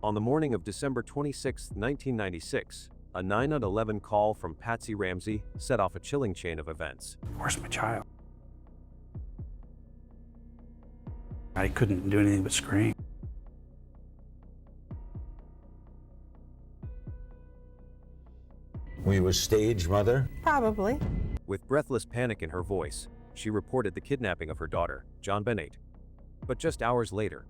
On the morning of December 26, 1996, a 911 call from Patsy Ramsey set off a chilling chain of events. Where's my child? I couldn't do anything but scream. Were you a stage mother? Probably. With breathless panic in her voice, she reported the kidnapping of her daughter, JonBenét. But just hours later,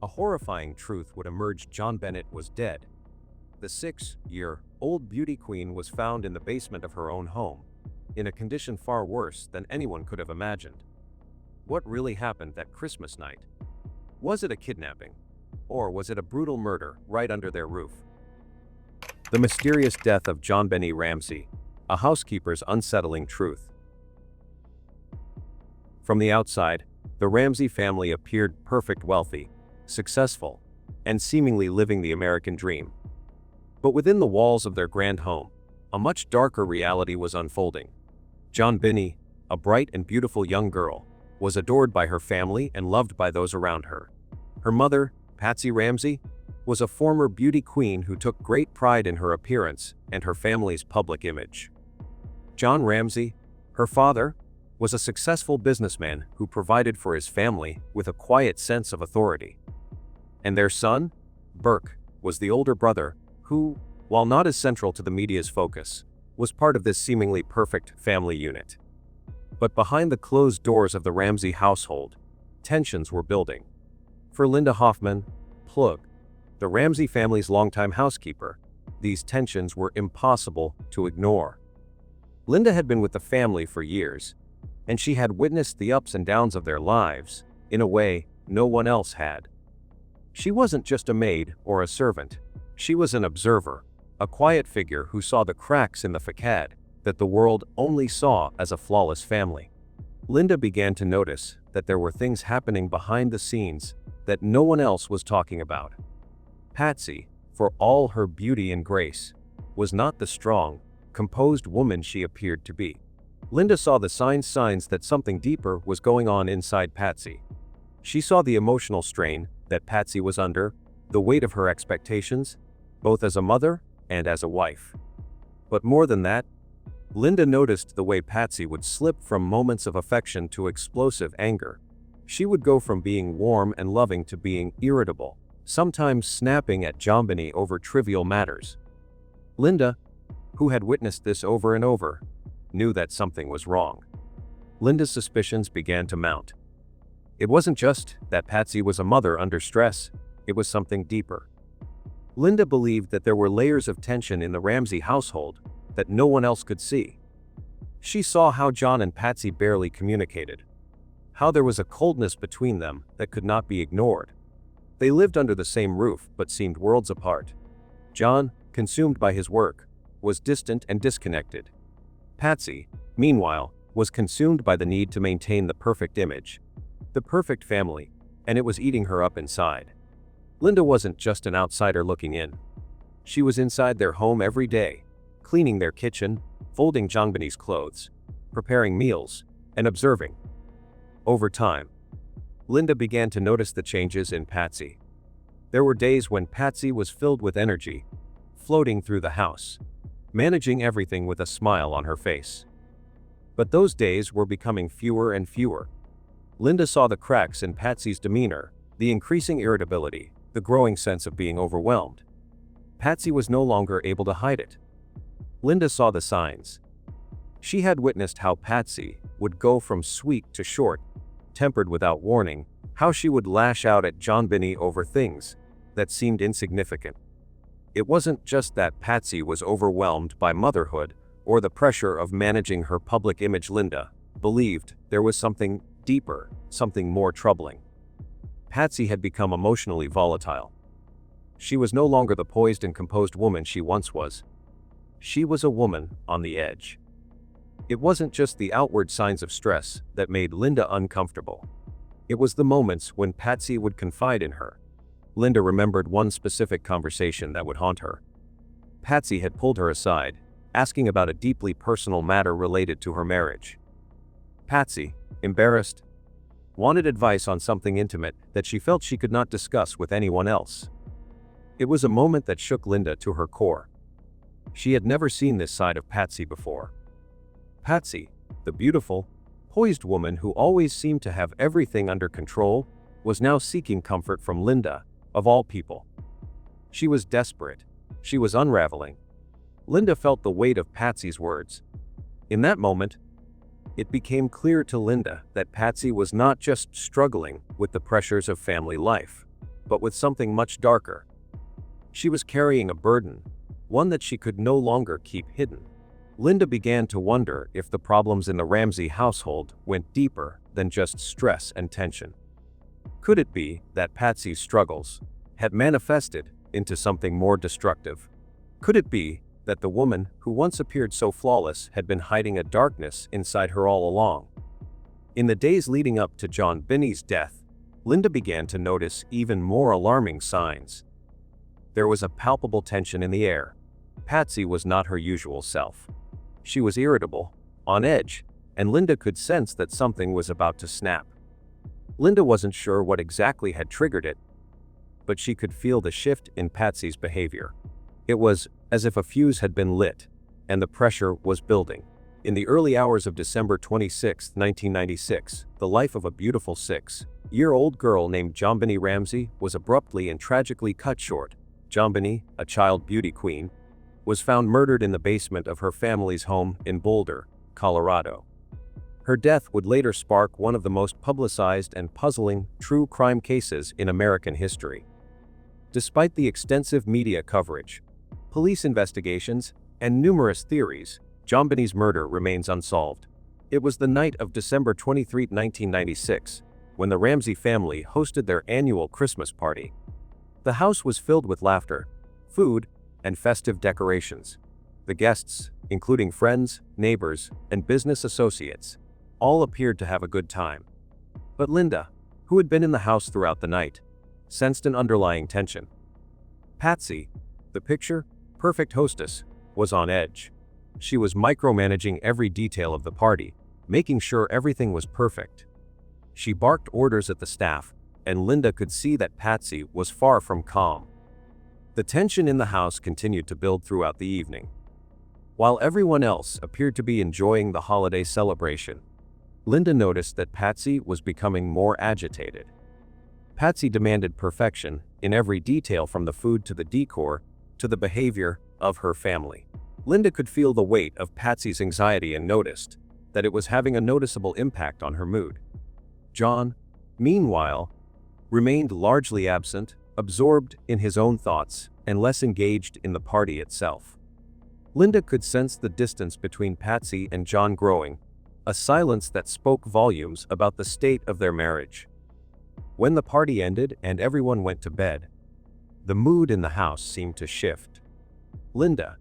a horrifying truth would emerge: JonBenét was dead. The 6-year-old beauty queen was found in the basement of her own home, in a condition far worse than anyone could have imagined. What really happened that Christmas night? Was it a kidnapping? Or was it a brutal murder right under their roof? The mysterious death of JonBenét Ramsey, a housekeeper's unsettling truth. From the outside, the Ramsey family appeared perfect, wealthy, successful, and seemingly living the American dream. But within the walls of their grand home, a much darker reality was unfolding. Jonbeney, a bright and beautiful young girl, was adored by her family and loved by those around her. Her mother, Patsy Ramsey, was a former beauty queen who took great pride in her appearance and her family's public image. John Ramsey, her father, was a successful businessman who provided for his family with a quiet sense of authority. And their son, Burke, was the older brother who, while not as central to the media's focus, was part of this seemingly perfect family unit. But behind the closed doors of the Ramsey household, tensions were building. For Linda Hoffman-Pugh, the Ramsey family's longtime housekeeper, these tensions were impossible to ignore. Linda had been with the family for years, and she had witnessed the ups and downs of their lives in a way no one else had. She wasn't just a maid or a servant. She was an observer, a quiet figure who saw the cracks in the facade that the world only saw as a flawless family. Linda began to notice that there were things happening behind the scenes that no one else was talking about. Patsy, for all her beauty and grace, was not the strong, composed woman she appeared to be. Linda saw the signs that something deeper was going on inside Patsy. She saw the emotional strain that Patsy was under, the weight of her expectations, both as a mother and as a wife. But more than that, Linda noticed the way Patsy would slip from moments of affection to explosive anger. She would go from being warm and loving to being irritable, sometimes snapping at JonBeney over trivial matters. Linda, who had witnessed this over and over, knew that something was wrong. Linda's suspicions began to mount. It wasn't just that Patsy was a mother under stress, it was something deeper. Linda believed that there were layers of tension in the Ramsey household that no one else could see. She saw how John and Patsy barely communicated, how there was a coldness between them that could not be ignored. They lived under the same roof but seemed worlds apart. John, consumed by his work, was distant and disconnected. Patsy, meanwhile, was consumed by the need to maintain the perfect image, the perfect family, and it was eating her up inside. Linda wasn't just an outsider looking in. She was inside their home every day, cleaning their kitchen, folding JonBeney's clothes, preparing meals, and observing. Over time, Linda began to notice the changes in Patsy. There were days when Patsy was filled with energy, floating through the house, managing everything with a smile on her face. But those days were becoming fewer and fewer. Linda saw the cracks in Patsy's demeanor, the increasing irritability, the growing sense of being overwhelmed. Patsy was no longer able to hide it. Linda saw the signs. She had witnessed how Patsy would go from sweet to short, tempered without warning, how she would lash out at JonBeney over things that seemed insignificant. It wasn't just that Patsy was overwhelmed by motherhood or the pressure of managing her public image. Linda believed there was something deeper, something more troubling. Patsy had become emotionally volatile. She was no longer the poised and composed woman she once was. She was a woman on the edge. It wasn't just the outward signs of stress that made Linda uncomfortable. It was the moments when Patsy would confide in her. Linda remembered one specific conversation that would haunt her. Patsy had pulled her aside, asking about a deeply personal matter related to her marriage. Patsy, embarrassed, wanted advice on something intimate that she felt she could not discuss with anyone else. It was a moment that shook Linda to her core. She had never seen this side of Patsy before. Patsy, the beautiful, poised woman who always seemed to have everything under control, was now seeking comfort from Linda, of all people. She was desperate. She was unraveling. Linda felt the weight of Patsy's words. In that moment, it became clear to Linda that Patsy was not just struggling with the pressures of family life, but with something much darker. She was carrying a burden, one that she could no longer keep hidden. Linda began to wonder if the problems in the Ramsey household went deeper than just stress and tension. Could it be that Patsy's struggles had manifested into something more destructive? Could it be that the woman who once appeared so flawless had been hiding a darkness inside her all along? In the days leading up to Jonbeney's death, Linda began to notice even more alarming signs. There was a palpable tension in the air. Patsy was not her usual self. She was irritable, on edge, and Linda could sense that something was about to snap. Linda wasn't sure what exactly had triggered it, but she could feel the shift in Patsy's behavior. It was as if a fuse had been lit, and the pressure was building. In the early hours of December 26, 1996, the life of a beautiful 6-year-old girl named JonBenét Ramsey was abruptly and tragically cut short. JonBenét, a child beauty queen, was found murdered in the basement of her family's home in Boulder, Colorado. Her death would later spark one of the most publicized and puzzling true crime cases in American history. Despite the extensive media coverage, police investigations, and numerous theories, JonBenet's murder remains unsolved. It was the night of December 23, 1996, when the Ramsey family hosted their annual Christmas party. The house was filled with laughter, food, and festive decorations. The guests, including friends, neighbors, and business associates, all appeared to have a good time. But Linda, who had been in the house throughout the night, sensed an underlying tension. Patsy, the picture-perfect hostess, was on edge. She was micromanaging every detail of the party, making sure everything was perfect. She barked orders at the staff, and Linda could see that Patsy was far from calm. The tension in the house continued to build throughout the evening. While everyone else appeared to be enjoying the holiday celebration, Linda noticed that Patsy was becoming more agitated. Patsy demanded perfection in every detail, from the food to the decor to the behavior of her family. Linda could feel the weight of Patsy's anxiety and noticed that it was having a noticeable impact on her mood. John, meanwhile, remained largely absent, absorbed in his own thoughts, and less engaged in the party itself. Linda could sense the distance between Patsy and John growing, a silence that spoke volumes about the state of their marriage. When the party ended and everyone went to bed, the mood in the house seemed to shift. Linda,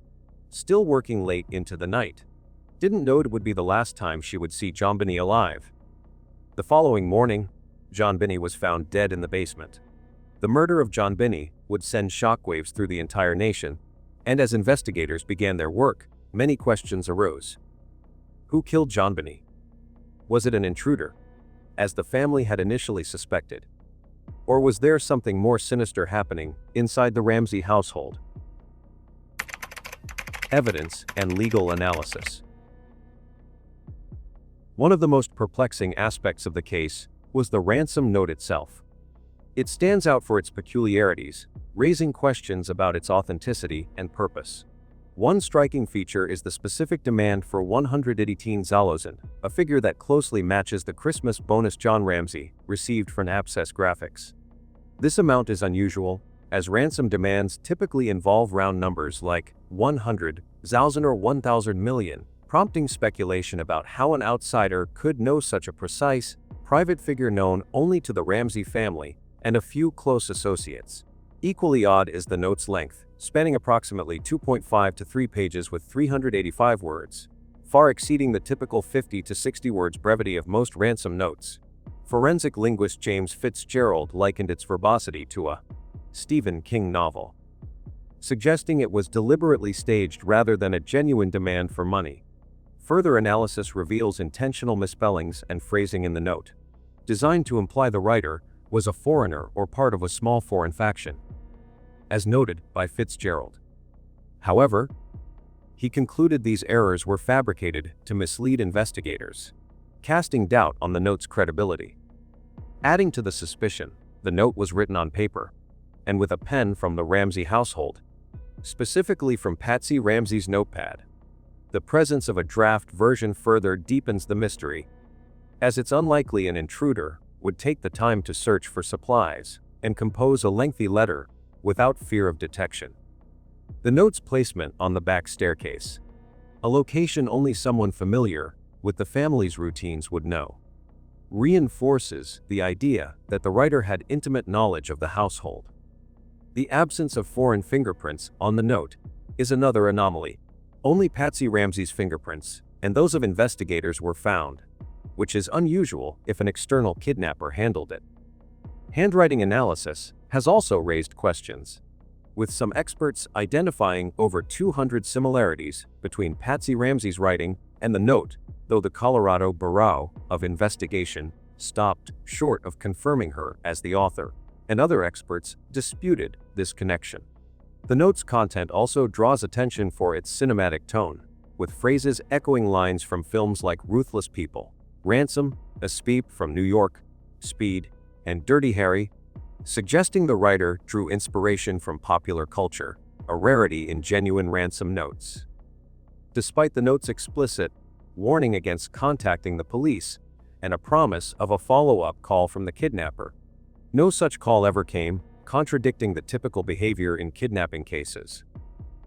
still working late into the night, didn't know it would be the last time she would see JonBenét alive. The following morning, JonBenét was found dead in the basement. The murder of JonBenét would send shockwaves through the entire nation, and as investigators began their work, many questions arose. Who killed JonBenét? Was it an intruder, as the family had initially suspected? Or was there something more sinister happening inside the Ramsey household? Evidence and legal analysis. One of the most perplexing aspects of the case was the ransom note itself. It stands out for its peculiarities, raising questions about its authenticity and purpose. One striking feature is the specific demand for 118,000, a figure that closely matches the Christmas bonus John Ramsey received from Abscess Graphics. This amount is unusual, as ransom demands typically involve round numbers like 100,000 or 1,000 million, prompting speculation about how an outsider could know such a precise, private figure known only to the Ramsey family and a few close associates. Equally odd is the note's length, spanning approximately 2.5 to 3 pages with 385 words, far exceeding the typical 50 to 60 words brevity of most ransom notes. Forensic linguist James Fitzgerald likened its verbosity to a Stephen King novel, suggesting it was deliberately staged rather than a genuine demand for money. Further analysis reveals intentional misspellings and phrasing in the note, designed to imply the writer was a foreigner or part of a small foreign faction. as noted by Fitzgerald. However, he concluded these errors were fabricated to mislead investigators, casting doubt on the note's credibility. Adding to the suspicion, the note was written on paper, and with a pen from the Ramsey household, specifically from Patsy Ramsey's notepad. The presence of a draft version further deepens the mystery, as it's unlikely an intruder would take the time to search for supplies and compose a lengthy letter without fear of detection. The note's placement on the back staircase, a location only someone familiar with the family's routines would know, reinforces the idea that the writer had intimate knowledge of the household. The absence of foreign fingerprints on the note is another anomaly. Only Patsy Ramsey's fingerprints and those of investigators were found, which is unusual if an external kidnapper handled it. Handwriting analysis has also raised questions, with some experts identifying over 200 similarities between Patsy Ramsey's writing and the note, though the Colorado Bureau of Investigation stopped short of confirming her as the author, and other experts disputed this connection. The note's content also draws attention for its cinematic tone, with phrases echoing lines from films like Ruthless People, Ransom, Escape from New York, Speed, and Dirty Harry, suggesting the writer drew inspiration from popular culture, a rarity in genuine ransom notes. Despite the note's explicit warning against contacting the police and a promise of a follow-up call from the kidnapper, no such call ever came, contradicting the typical behavior in kidnapping cases.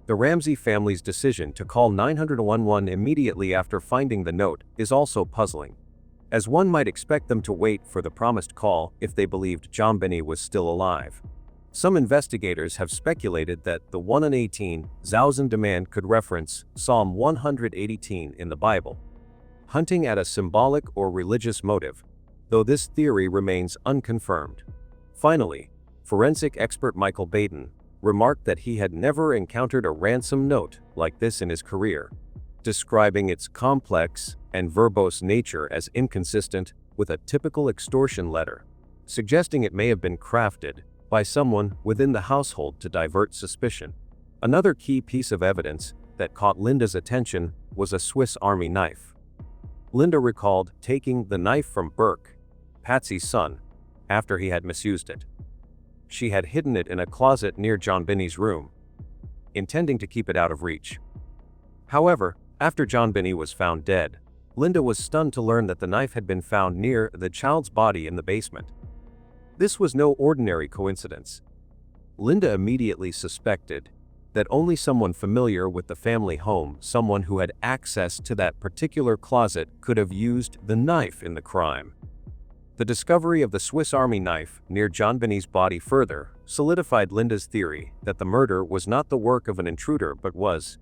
The Ramsey family's decision to call 911 immediately after finding the note is also puzzling, as one might expect them to wait for the promised call if they believed Jonbeney was still alive. Some investigators have speculated that the 118,000 demand could reference Psalm 118 in the Bible, hinting at a symbolic or religious motive, though this theory remains unconfirmed. Finally, forensic expert Michael Baden remarked that he had never encountered a ransom note like this in his career, describing its complex and verbose nature as inconsistent with a typical extortion letter, suggesting it may have been crafted by someone within the household to divert suspicion. Another key piece of evidence that caught Linda's attention was a Swiss Army knife. Linda recalled taking the knife from Burke, Patsy's son, after he had misused it. She had hidden it in a closet near Jonbeney's room, intending to keep it out of reach. However, after Jonbeney was found dead, Linda was stunned to learn that the knife had been found near the child's body in the basement. This was no ordinary coincidence. Linda immediately suspected that only someone familiar with the family home, someone who had access to that particular closet, could have used the knife in the crime. The discovery of the Swiss Army knife near Jonbeney's body further solidified Linda's theory that the murder was not the work of an intruder but was,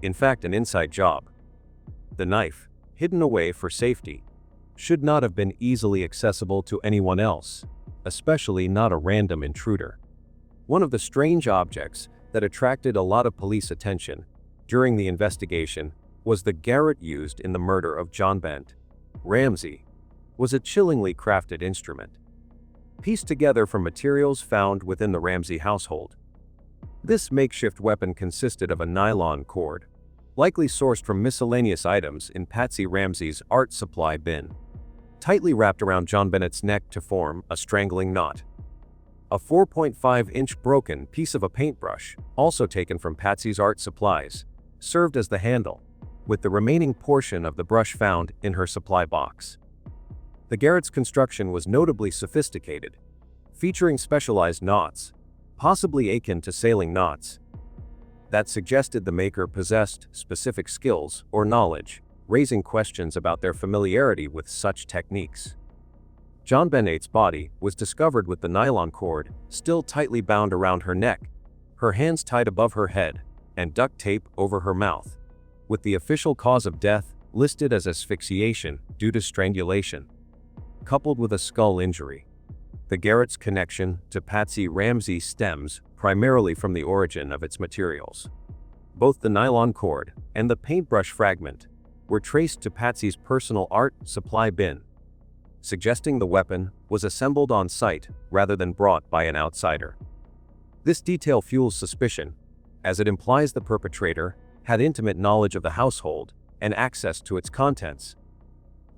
in fact, an inside job. The knife, hidden away for safety, should not have been easily accessible to anyone else, especially not a random intruder. One of the strange objects that attracted a lot of police attention during the investigation was the garrote used in the murder of JonBenét Ramsey. Was a chillingly crafted instrument, pieced together from materials found within the Ramsey household. This makeshift weapon consisted of a nylon cord, likely sourced from miscellaneous items in Patsy Ramsey's art supply bin, tightly wrapped around JonBenét's neck to form a strangling knot. A 4.5-inch broken piece of a paintbrush, also taken from Patsy's art supplies, served as the handle, with the remaining portion of the brush found in her supply box. The garrote's construction was notably sophisticated, featuring specialized knots, possibly akin to sailing knots, that suggested the maker possessed specific skills or knowledge, raising questions about their familiarity with such techniques. JonBenét's body was discovered with the nylon cord still tightly bound around her neck, her hands tied above her head, and duct tape over her mouth, with the official cause of death listed as asphyxiation due to strangulation, coupled with a skull injury. The garrote's connection to Patsy Ramsey stems primarily from the origin of its materials. Both the nylon cord and the paintbrush fragment were traced to Patsy's personal art supply bin, suggesting the weapon was assembled on site rather than brought by an outsider. This detail fuels suspicion, as it implies the perpetrator had intimate knowledge of the household and access to its contents,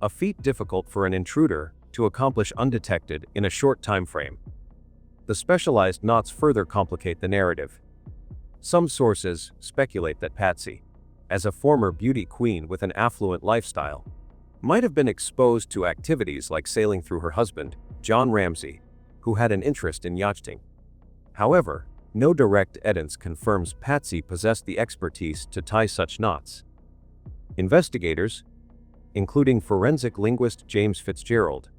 a feat difficult for an intruder to accomplish undetected in a short time frame. The specialized knots further complicate the narrative. Some sources speculate that Patsy, as a former beauty queen with an affluent lifestyle, might have been exposed to activities like sailing through her husband, John Ramsey, who had an interest in yachting. However, no direct evidence confirms Patsy possessed the expertise to tie such knots. Investigators, including forensic linguist James Fitzgerald,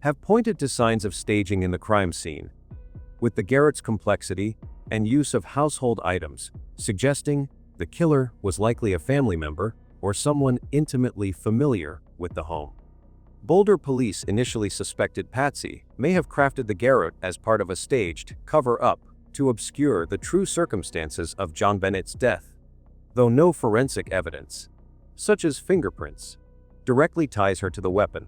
have pointed to signs of staging in the crime scene, with the garret's complexity and use of household items suggesting the killer was likely a family member or someone intimately familiar with the home. Boulder police initially suspected Patsy may have crafted the garret as part of a staged cover-up to obscure the true circumstances of JonBenét's death, though no forensic evidence, such as fingerprints, directly ties her to the weapon.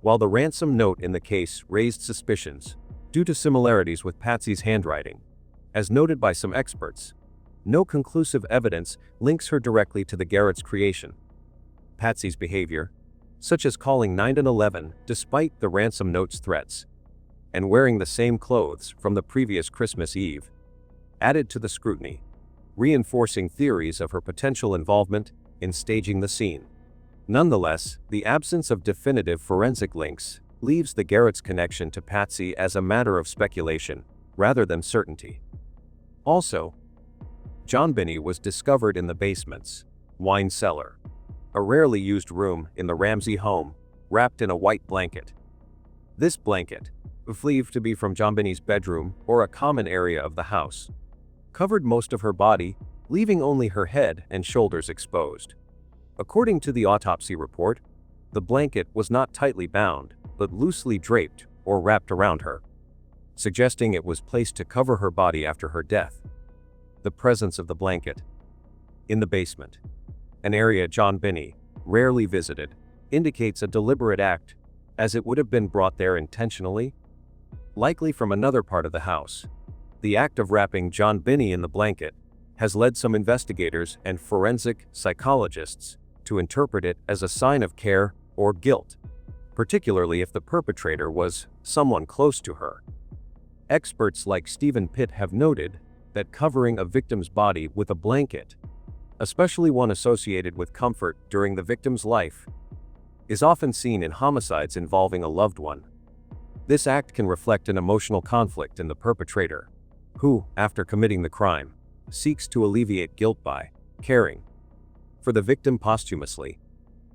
While the ransom note in the case raised suspicions due to similarities with Patsy's handwriting, as noted by some experts, no conclusive evidence links her directly to the garret's creation. Patsy's behavior, such as calling 911 despite the ransom note's threats, and wearing the same clothes from the previous Christmas Eve, added to the scrutiny, reinforcing theories of her potential involvement in staging the scene. Nonetheless, the absence of definitive forensic links leaves the garret's connection to Patsy as a matter of speculation, rather than certainty. Also, Jonbeney was discovered in the basement's wine cellar, a rarely used room in the Ramsey home, wrapped in a white blanket. This blanket, believed to be from Jonbeney's bedroom or a common area of the house, covered most of her body, leaving only her head and shoulders exposed. According to the autopsy report, the blanket was not tightly bound, but loosely draped or wrapped around her, suggesting it was placed to cover her body after her death. The presence of the blanket in the basement, an area Jonbeney rarely visited, indicates a deliberate act, as it would have been brought there intentionally, likely from another part of the house. The act of wrapping Jonbeney in the blanket has led some investigators and forensic psychologists to interpret it as a sign of care or guilt, particularly if the perpetrator was someone close to her. Experts like Stephen Pitt have noted that covering a victim's body with a blanket, especially one associated with comfort during the victim's life, is often seen in homicides involving a loved one. This act can reflect an emotional conflict in the perpetrator, who, after committing the crime, seeks to alleviate guilt by caring for the victim posthumously,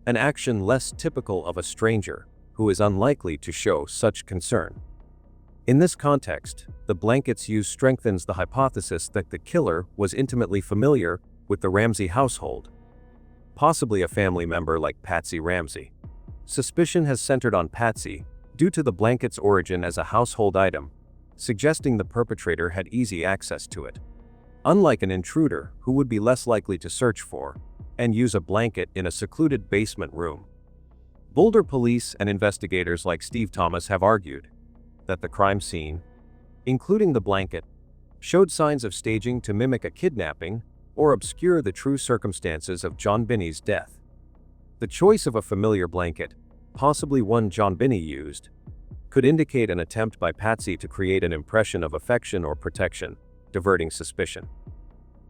an action less typical of a stranger who is unlikely to show such concern. In this context, the blanket's use strengthens the hypothesis that the killer was intimately familiar with the Ramsey household, possibly a family member like Patsy Ramsey. Suspicion has centered on Patsy due to the blanket's origin as a household item, suggesting the perpetrator had easy access to it, unlike an intruder who would be less likely to search for and use a blanket in a secluded basement room. Boulder police and investigators like Steve Thomas have argued that the crime scene, including the blanket, showed signs of staging to mimic a kidnapping or obscure the true circumstances of Jonbeney's death. The choice of a familiar blanket, possibly one Jonbeney used, could indicate an attempt by Patsy to create an impression of affection or protection, diverting suspicion.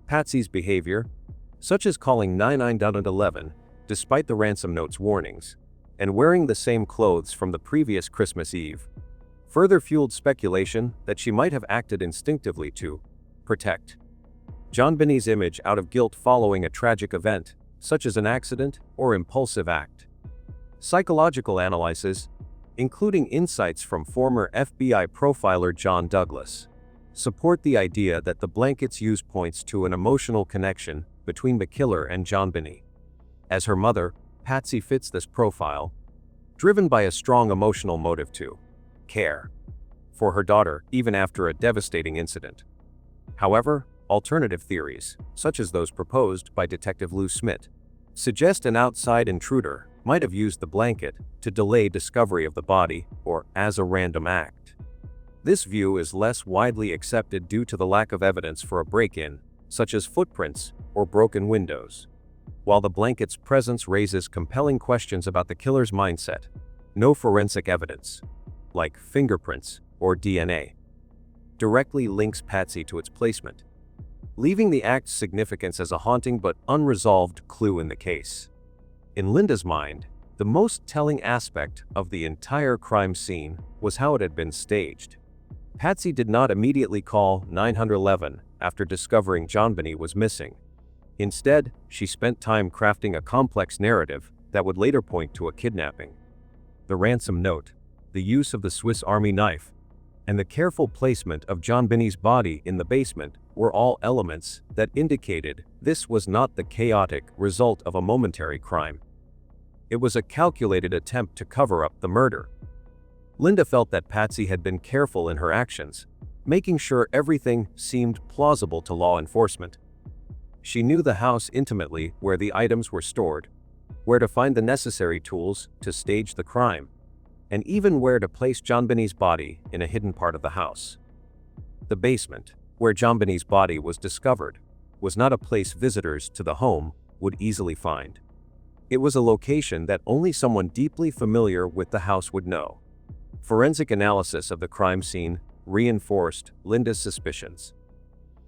Patsy's behavior, such as calling 911 despite the ransom note's warnings, and wearing the same clothes from the previous Christmas Eve, further fueled speculation that she might have acted instinctively to protect Jonbeney's image out of guilt following a tragic event, such as an accident or impulsive act. Psychological analysis, including insights from former FBI profiler John Douglas, support the idea that the blanket's use points to an emotional connection between the killer and Jonbeney. As her mother, Patsy fits this profile, driven by a strong emotional motive to care for her daughter even after a devastating incident. However, alternative theories, such as those proposed by Detective Lou Smith, suggest an outside intruder might have used the blanket to delay discovery of the body or as a random act. This view is less widely accepted due to the lack of evidence for a break-in, such as footprints or broken windows. While the blanket's presence raises compelling questions about the killer's mindset, no forensic evidence, like fingerprints or DNA, directly links Patsy to its placement, leaving the act's significance as a haunting but unresolved clue in the case. In Linda's mind, the most telling aspect of the entire crime scene was how it had been staged. Patsy did not immediately call 911 after discovering Jonbeney was missing. Instead, she spent time crafting a complex narrative that would later point to a kidnapping. The ransom note, the use of the Swiss Army knife, and the careful placement of Jonbeney's body in the basement were all elements that indicated this was not the chaotic result of a momentary crime. It was a calculated attempt to cover up the murder. Linda felt that Patsy had been careful in her actions, making sure everything seemed plausible to law enforcement. She knew the house intimately, where the items were stored, where to find the necessary tools to stage the crime, and even where to place Jonbeney's body in a hidden part of the house. The basement, where Jonbeney's body was discovered, was not a place visitors to the home would easily find. It was a location that only someone deeply familiar with the house would know. Forensic analysis of the crime scene reinforced Linda's suspicions.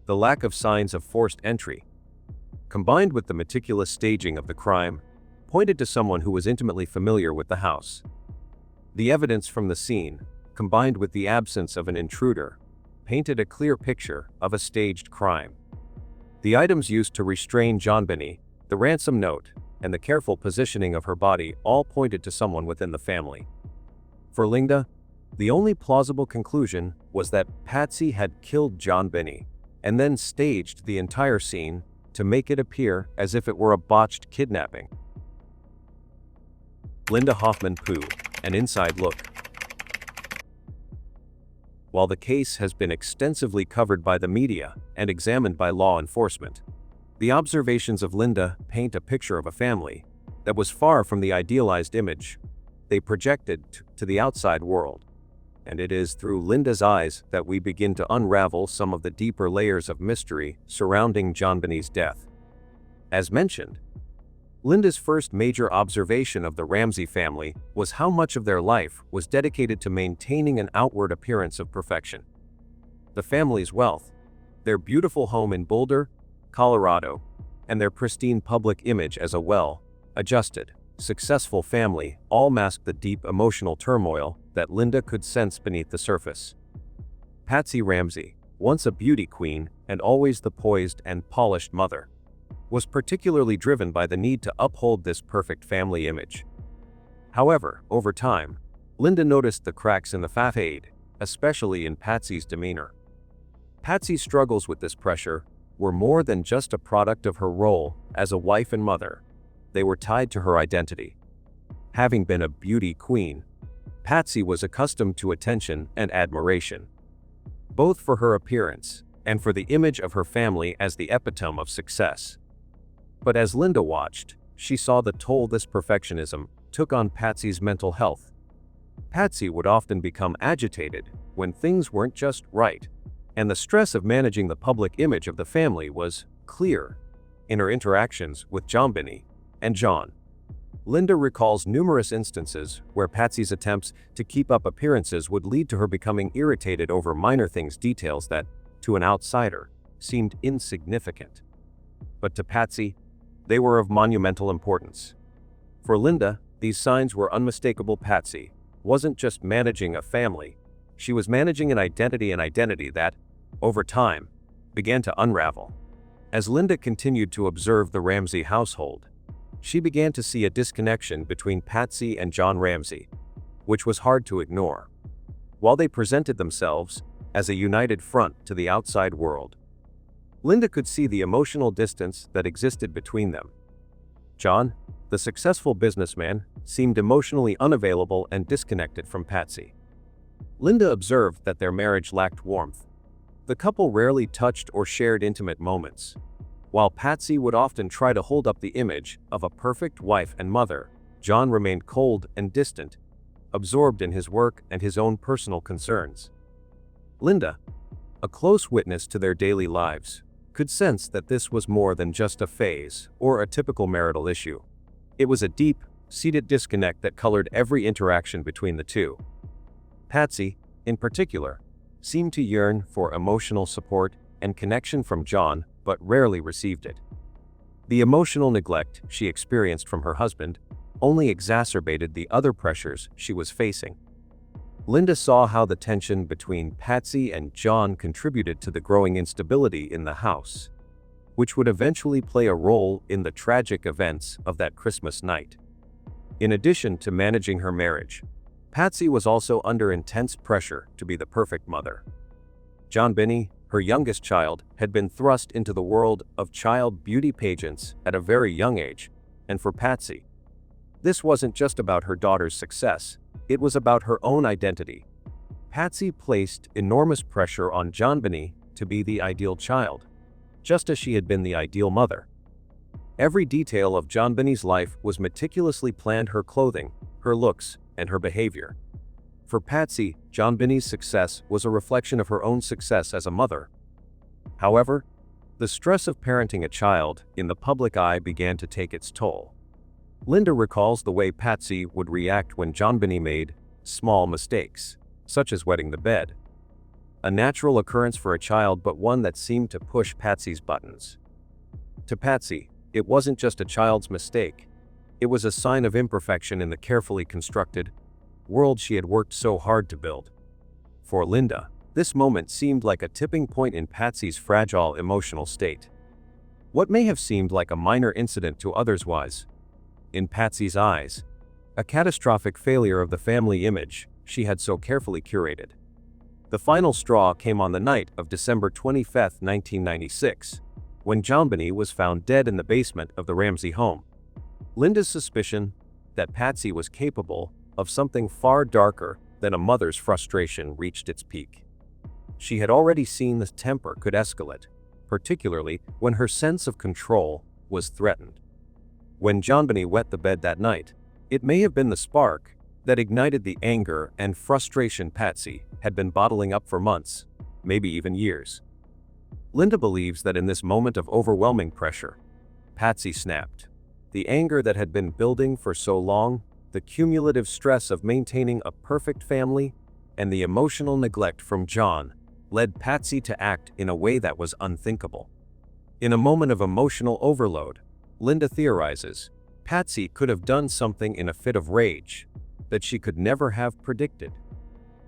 The lack of signs of forced entry, combined with the meticulous staging of the crime, pointed to someone who was intimately familiar with the house. The evidence from the scene, combined with the absence of an intruder, painted a clear picture of a staged crime. The items used to restrain Jonbeney, the ransom note, and the careful positioning of her body all pointed to someone within the family. For Linda, the only plausible conclusion was that Patsy had killed Jonbeney and then staged the entire scene to make it appear as if it were a botched kidnapping. Linda Hoffman-Pugh, an inside look. While the case has been extensively covered by the media and examined by law enforcement, the observations of Linda paint a picture of a family that was far from the idealized image they projected to the outside world. And it is through Linda's eyes that we begin to unravel some of the deeper layers of mystery surrounding Jonbeney's death. As mentioned, Linda's first major observation of the Ramsey family was how much of their life was dedicated to maintaining an outward appearance of perfection. The family's wealth, their beautiful home in Boulder, Colorado, and their pristine public image as a well-adjusted, successful family all masked the deep emotional turmoil that Linda could sense beneath the surface. Patsy Ramsey, once a beauty queen and always the poised and polished mother, was particularly driven by the need to uphold this perfect family image. However, over time, Linda noticed the cracks in the facade, especially in Patsy's demeanor. Patsy's struggles with this pressure were more than just a product of her role as a wife and mother. They were tied to her identity. Having been a beauty queen, Patsy was accustomed to attention and admiration, both for her appearance and for the image of her family as the epitome of success. But as Linda watched, she saw the toll this perfectionism took on Patsy's mental health. Patsy would often become agitated when things weren't just right, and the stress of managing the public image of the family was clear in her interactions with Jonbeney and John. Linda recalls numerous instances where Patsy's attempts to keep up appearances would lead to her becoming irritated over minor details that, to an outsider, seemed insignificant. But to Patsy, they were of monumental importance. For Linda, these signs were unmistakable. Patsy wasn't just managing a family, she was managing an identity that, over time, began to unravel. As Linda continued to observe the Ramsey household, she began to see a disconnection between Patsy and John Ramsey, which was hard to ignore. While they presented themselves as a united front to the outside world, Linda could see the emotional distance that existed between them. John, the successful businessman, seemed emotionally unavailable and disconnected from Patsy. Linda observed that their marriage lacked warmth. The couple rarely touched or shared intimate moments. While Patsy would often try to hold up the image of a perfect wife and mother, John remained cold and distant, absorbed in his work and his own personal concerns. Linda, a close witness to their daily lives, could sense that this was more than just a phase or a typical marital issue. It was a deep-seated disconnect that colored every interaction between the two. Patsy, in particular, seemed to yearn for emotional support and connection from John, but rarely received it. The emotional neglect she experienced from her husband only exacerbated the other pressures she was facing. Linda saw how the tension between Patsy and John contributed to the growing instability in the house, which would eventually play a role in the tragic events of that Christmas night. In addition to managing her marriage, Patsy was also under intense pressure to be the perfect mother. Jonbeney, her youngest child, had been thrust into the world of child beauty pageants at a very young age, and for Patsy, this wasn't just about her daughter's success, it was about her own identity. Patsy placed enormous pressure on Jonbeney to be the ideal child, just as she had been the ideal mother. Every detail of Jonbeney's life was meticulously planned: her clothing, her looks, and her behavior. For Patsy, Jonbeney's success was a reflection of her own success as a mother. However, the stress of parenting a child in the public eye began to take its toll. Linda recalls the way Patsy would react when Jonbeney made small mistakes, such as wetting the bed. A natural occurrence for a child, but one that seemed to push Patsy's buttons. To Patsy, it wasn't just a child's mistake. It was a sign of imperfection in the carefully constructed world she had worked so hard to build. For Linda, this moment seemed like a tipping point in Patsy's fragile emotional state. What may have seemed like a minor incident to others was, in Patsy's eyes, a catastrophic failure of the family image she had so carefully curated. The final straw came on the night of December 25, 1996, when Jonbeney was found dead in the basement of the Ramsey home. Linda's suspicion that Patsy was capable of something far darker than a mother's frustration reached its peak. She had already seen the temper could escalate, particularly when her sense of control was threatened. When Jonbeney wet the bed that night, it may have been the spark that ignited the anger and frustration Patsy had been bottling up for months, maybe even years. Linda believes that in this moment of overwhelming pressure, Patsy snapped. The anger that had been building for so long, the cumulative stress of maintaining a perfect family, and the emotional neglect from John led Patsy to act in a way that was unthinkable. In a moment of emotional overload, Linda theorizes, Patsy could have done something in a fit of rage that she could never have predicted.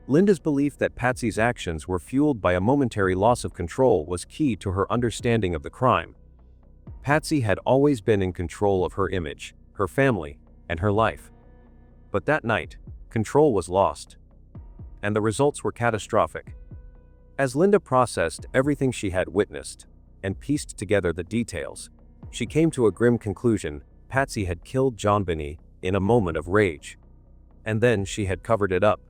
Linda's belief that Patsy's actions were fueled by a momentary loss of control was key to her understanding of the crime. Patsy had always been in control of her image, her family, and her life. But that night, control was lost, and the results were catastrophic. As Linda processed everything she had witnessed and pieced together the details, she came to a grim conclusion: Patsy had killed Jonbeney in a moment of rage. And then she had covered it up.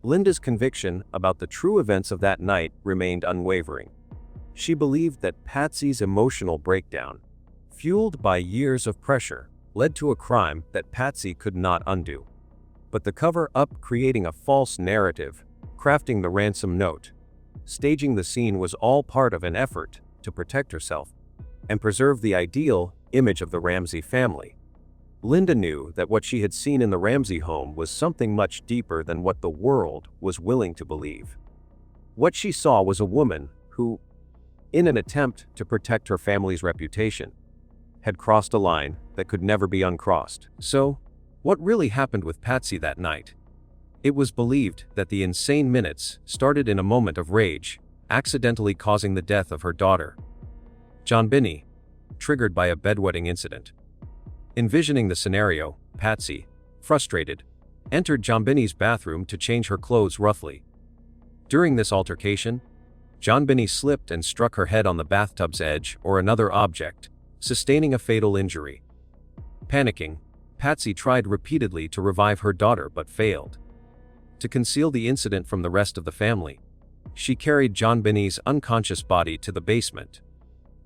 Linda's conviction about the true events of that night remained unwavering. She believed that Patsy's emotional breakdown, fueled by years of pressure, led to a crime that Patsy could not undo. But the cover-up, creating a false narrative, crafting the ransom note, staging the scene, was all part of an effort to protect herself and preserve the ideal image of the Ramsey family. Linda knew that what she had seen in the Ramsey home was something much deeper than what the world was willing to believe. What she saw was a woman who, in an attempt to protect her family's reputation, had crossed a line that could never be uncrossed. So, what really happened with Patsy that night? It was believed that the insane minutes started in a moment of rage, accidentally causing the death of her daughter, Jonbeney, triggered by a bedwetting incident. Envisioning the scenario, Patsy, frustrated, entered Jonbeney's bathroom to change her clothes roughly. During this altercation, Jonbeney slipped and struck her head on the bathtub's edge or another object, sustaining a fatal injury. Panicking, Patsy tried repeatedly to revive her daughter but failed. To conceal the incident from the rest of the family, she carried Jonbeney's unconscious body to the basement,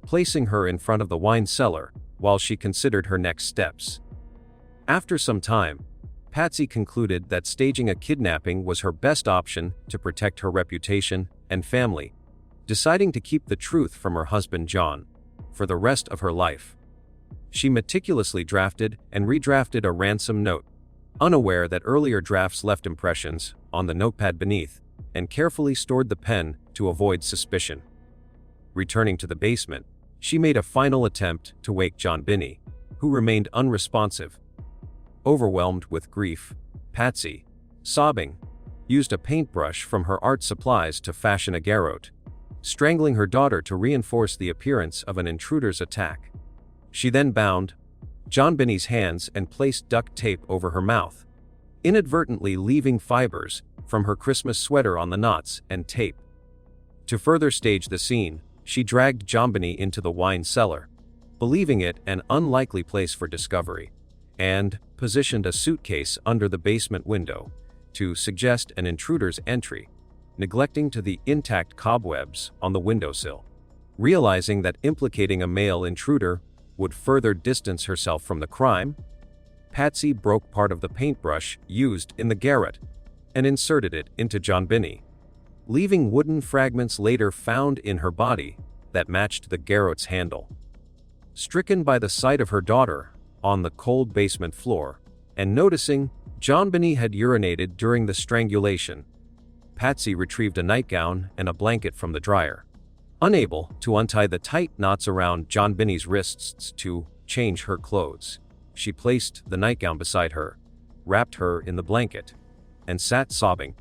placing her in front of the wine cellar while she considered her next steps. After some time, Patsy concluded that staging a kidnapping was her best option to protect her reputation and family, deciding to keep the truth from her husband John for the rest of her life. She meticulously drafted and redrafted a ransom note, unaware that earlier drafts left impressions on the notepad beneath, and carefully stored the pen to avoid suspicion. Returning to the basement, she made a final attempt to wake Jonbeney, who remained unresponsive. Overwhelmed with grief, Patsy, sobbing, used a paintbrush from her art supplies to fashion a garrote, strangling her daughter to reinforce the appearance of an intruder's attack. She then bound Jonbeney's hands and placed duct tape over her mouth, inadvertently leaving fibers from her Christmas sweater on the knots and tape. To further stage the scene, she dragged Jonbeney into the wine cellar, believing it an unlikely place for discovery, and positioned a suitcase under the basement window to suggest an intruder's entry, neglecting to the intact cobwebs on the windowsill. Realizing that implicating a male intruder would further distance herself from the crime, Patsy broke part of the paintbrush used in the garrote and inserted it into Jonbeney, leaving wooden fragments later found in her body that matched the garrote's handle. Stricken by the sight of her daughter on the cold basement floor, and noticing Jonbeney had urinated during the strangulation, Patsy retrieved a nightgown and a blanket from the dryer. Unable to untie the tight knots around Jonbeney's wrists to change her clothes, she placed the nightgown beside her, wrapped her in the blanket, and sat sobbing,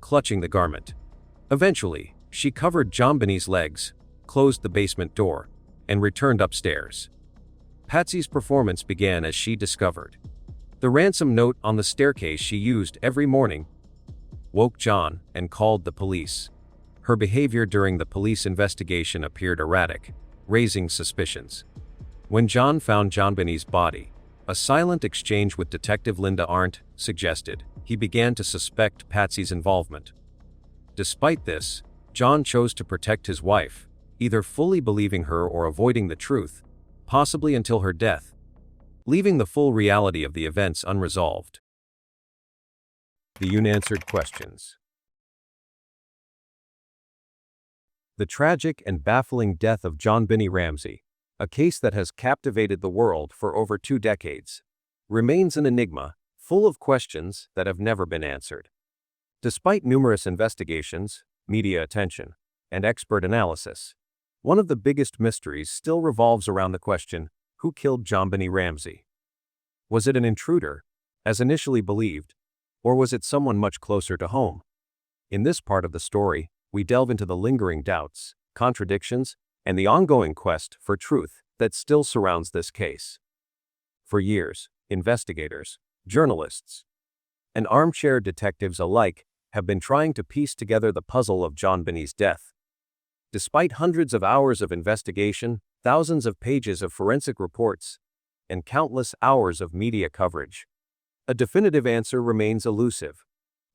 clutching the garment. Eventually, she covered Jonbeney's legs, closed the basement door, and returned upstairs. Patsy's performance began as she discovered the ransom note on the staircase she used every morning, woke John, and called the police. Her behavior during the police investigation appeared erratic, raising suspicions. When John found Jonbeney's body, a silent exchange with Detective Linda Arndt suggested he began to suspect Patsy's involvement. Despite this, John chose to protect his wife, either fully believing her or avoiding the truth, possibly until her death, leaving the full reality of the events unresolved. The Unanswered Questions. The tragic and baffling death of JonBenét Ramsey, a case that has captivated the world for over 2 decades, remains an enigma, full of questions that have never been answered. Despite numerous investigations, media attention, and expert analysis, one of the biggest mysteries still revolves around the question, who killed JonBenét Ramsey? Was it an intruder, as initially believed, or was it someone much closer to home? In this part of the story, we delve into the lingering doubts, contradictions, and the ongoing quest for truth that still surrounds this case. For years, investigators, journalists, and armchair detectives alike have been trying to piece together the puzzle of JonBenét's death. Despite hundreds of hours of investigation, thousands of pages of forensic reports, and countless hours of media coverage, a definitive answer remains elusive.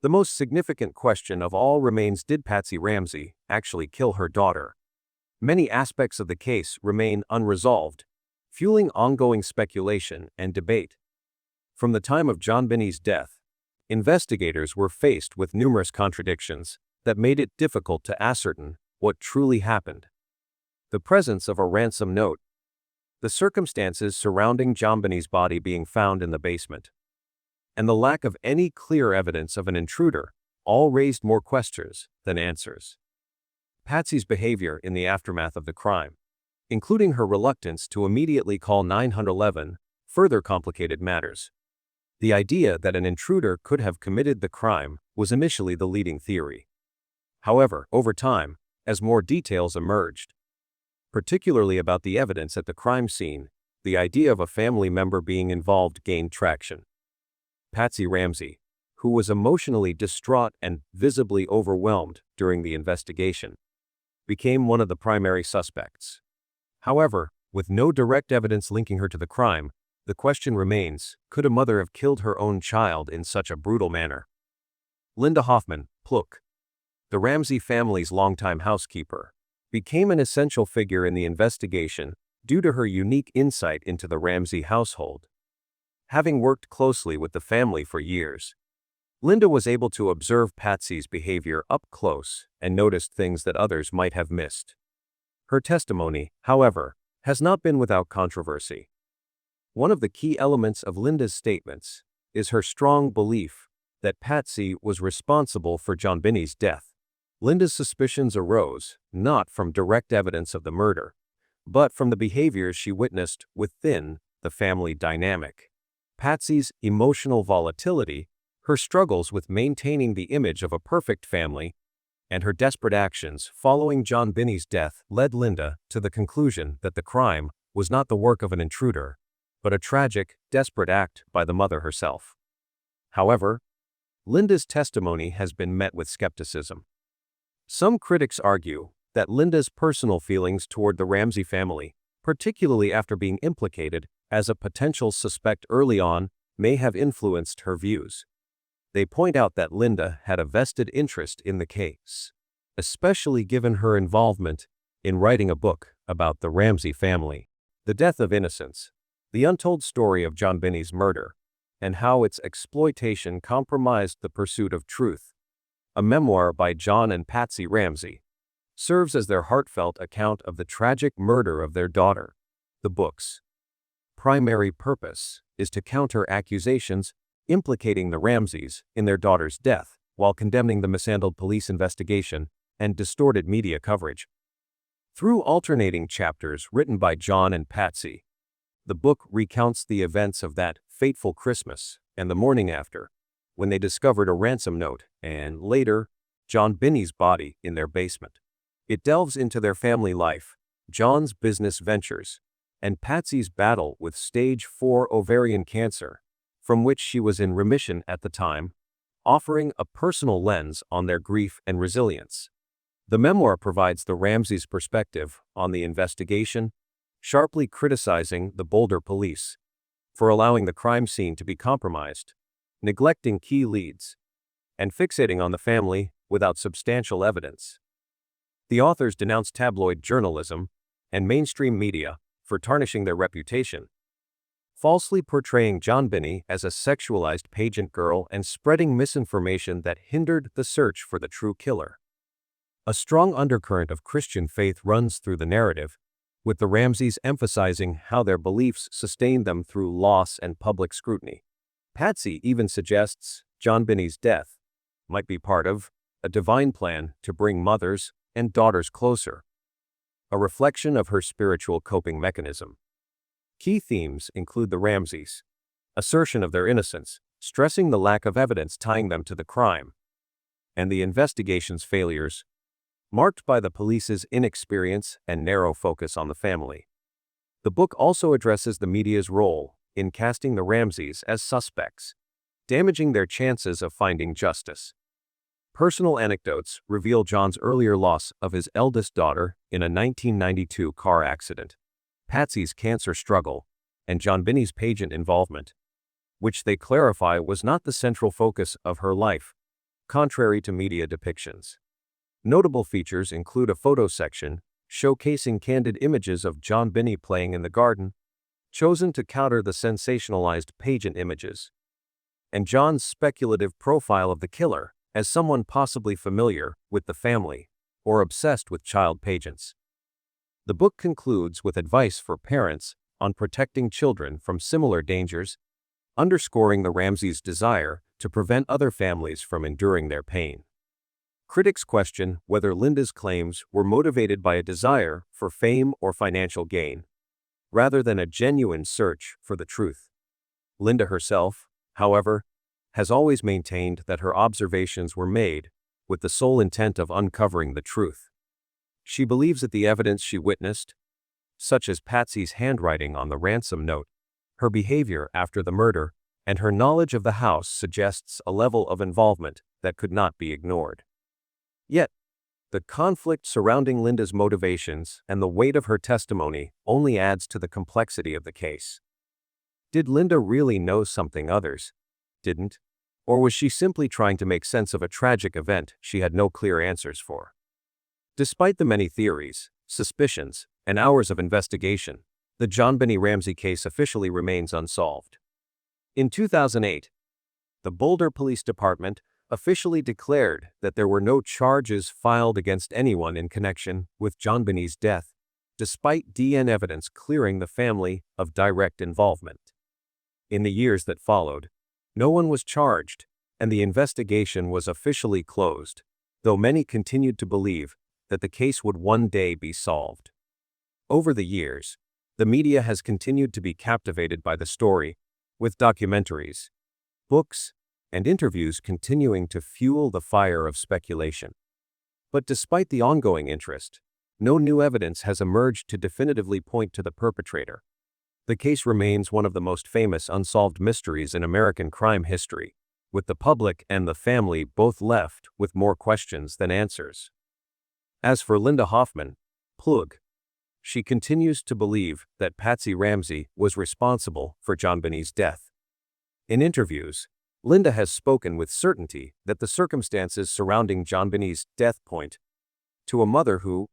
The most significant question of all remains, did Patsy Ramsey actually kill her daughter? Many aspects of the case remain unresolved, fueling ongoing speculation and debate. From the time of JonBenét's death, investigators were faced with numerous contradictions that made it difficult to ascertain what truly happened. The presence of a ransom note, the circumstances surrounding JonBenét's body being found in the basement, and the lack of any clear evidence of an intruder all raised more questions than answers. Patsy's behavior in the aftermath of the crime, including her reluctance to immediately call 911, further complicated matters. The idea that an intruder could have committed the crime was initially the leading theory. However, over time, as more details emerged, particularly about the evidence at the crime scene, the idea of a family member being involved gained traction. Patsy Ramsey, who was emotionally distraught and visibly overwhelmed during the investigation, became one of the primary suspects. However, with no direct evidence linking her to the crime, the question remains, could a mother have killed her own child in such a brutal manner? Linda Hoffman-Pugh, the Ramsey family's longtime housekeeper, became an essential figure in the investigation due to her unique insight into the Ramsey household. Having worked closely with the family for years, Linda was able to observe Patsy's behavior up close and noticed things that others might have missed. Her testimony, however, has not been without controversy. One of the key elements of Linda's statements is her strong belief that Patsy was responsible for JonBeney's death. Linda's suspicions arose not from direct evidence of the murder, but from the behaviors she witnessed within the family dynamic. Patsy's emotional volatility, her struggles with maintaining the image of a perfect family, and her desperate actions following JonBeney's death led Linda to the conclusion that the crime was not the work of an intruder, but a tragic, desperate act by the mother herself. However, Linda's testimony has been met with skepticism. Some critics argue that Linda's personal feelings toward the Ramsey family, particularly after being implicated as a potential suspect early on, may have influenced her views. They point out that Linda had a vested interest in the case, especially given her involvement in writing a book about the Ramsey family. The Death of Innocence, the untold story of JonBeney's murder, and how its exploitation compromised the pursuit of truth, a memoir by John and Patsy Ramsey, serves as their heartfelt account of the tragic murder of their daughter. The book's primary purpose is to counter accusations implicating the Ramseys in their daughter's death, while condemning the mishandled police investigation and distorted media coverage. Through alternating chapters written by John and Patsy, the book recounts the events of that fateful Christmas and the morning after, when they discovered a ransom note and, later, JonBeney's body in their basement. It delves into their family life, John's business ventures, and Patsy's battle with stage 4 ovarian cancer, from which she was in remission at the time, offering a personal lens on their grief and resilience. The memoir provides the Ramseys' perspective on the investigation, sharply criticizing the Boulder police for allowing the crime scene to be compromised, neglecting key leads, and fixating on the family without substantial evidence. The authors denounced tabloid journalism and mainstream media for tarnishing their reputation, falsely portraying JonBenét as a sexualized pageant girl and spreading misinformation that hindered the search for the true killer. A strong undercurrent of Christian faith runs through the narrative, with the Ramseys emphasizing how their beliefs sustained them through loss and public scrutiny. Patsy even suggests JonBeney's death might be part of a divine plan to bring mothers and daughters closer, a reflection of her spiritual coping mechanism. Key themes include the Ramseys' assertion of their innocence, stressing the lack of evidence tying them to the crime, and the investigation's failures, marked by the police's inexperience and narrow focus on the family. The book also addresses the media's role in casting the Ramseys as suspects, damaging their chances of finding justice. Personal anecdotes reveal John's earlier loss of his eldest daughter in a 1992 car accident, Patsy's cancer struggle, and JonBeney's pageant involvement, which they clarify was not the central focus of her life, contrary to media depictions. Notable features include a photo section showcasing candid images of JonBenét playing in the garden, chosen to counter the sensationalized pageant images, and John's speculative profile of the killer as someone possibly familiar with the family or obsessed with child pageants. The book concludes with advice for parents on protecting children from similar dangers, underscoring the Ramseys' desire to prevent other families from enduring their pain. Critics question whether Linda's claims were motivated by a desire for fame or financial gain, rather than a genuine search for the truth. Linda herself, however, has always maintained that her observations were made with the sole intent of uncovering the truth. She believes that the evidence she witnessed, such as Patsy's handwriting on the ransom note, her behavior after the murder, and her knowledge of the house suggests a level of involvement that could not be ignored. Yet, the conflict surrounding Linda's motivations and the weight of her testimony only adds to the complexity of the case. Did Linda really know something others didn't? Or was she simply trying to make sense of a tragic event she had no clear answers for? Despite the many theories, suspicions, and hours of investigation, the JonBenét Ramsey case officially remains unsolved. In 2008, the Boulder Police Department officially declared that there were no charges filed against anyone in connection with JonBenet's death, despite DNA evidence clearing the family of direct involvement. In the years that followed, no one was charged, and the investigation was officially closed, though many continued to believe that the case would one day be solved. Over the years, the media has continued to be captivated by the story, with documentaries, books, and interviews continuing to fuel the fire of speculation. But despite the ongoing interest, no new evidence has emerged to definitively point to the perpetrator. The case remains one of the most famous unsolved mysteries in American crime history, with the public and the family both left with more questions than answers. As for Linda Hoffman-Pugh, she continues to believe that Patsy Ramsey was responsible for JonBenet's death. In interviews, Linda has spoken with certainty that the circumstances surrounding JonBenet's death point to a mother who,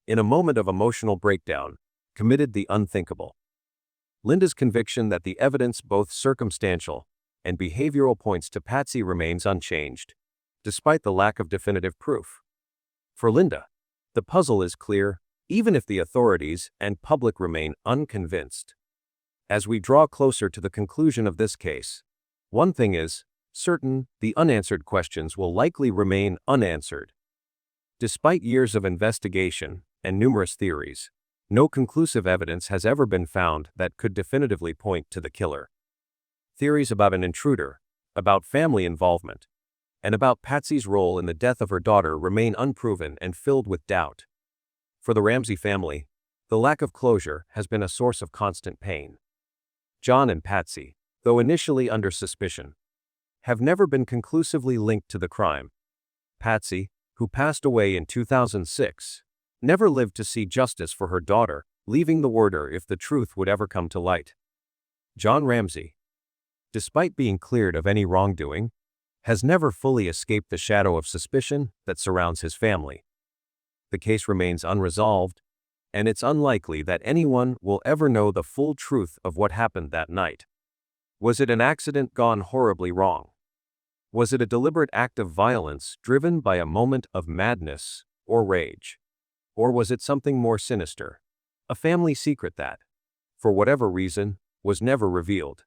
in a moment of emotional breakdown, committed the unthinkable. Linda's conviction that the evidence, both circumstantial and behavioral, points to Patsy remains unchanged, despite the lack of definitive proof. For Linda, the puzzle is clear, even if the authorities and public remain unconvinced. As we draw closer to the conclusion of this case, one thing is certain: the unanswered questions will likely remain unanswered. Despite years of investigation and numerous theories, no conclusive evidence has ever been found that could definitively point to the killer. Theories about an intruder, about family involvement, and about Patsy's role in the death of her daughter remain unproven and filled with doubt. For the Ramsey family, the lack of closure has been a source of constant pain. John and Patsy, though initially under suspicion, have never been conclusively linked to the crime. Patsy, who passed away in 2006, never lived to see justice for her daughter, leaving the wonder if the truth would ever come to light. John Ramsey, despite being cleared of any wrongdoing, has never fully escaped the shadow of suspicion that surrounds his family. The case remains unresolved, and it's unlikely that anyone will ever know the full truth of what happened that night. Was it an accident gone horribly wrong? Was it a deliberate act of violence driven by a moment of madness or rage? Or was it something more sinister, a family secret that, for whatever reason, was never revealed?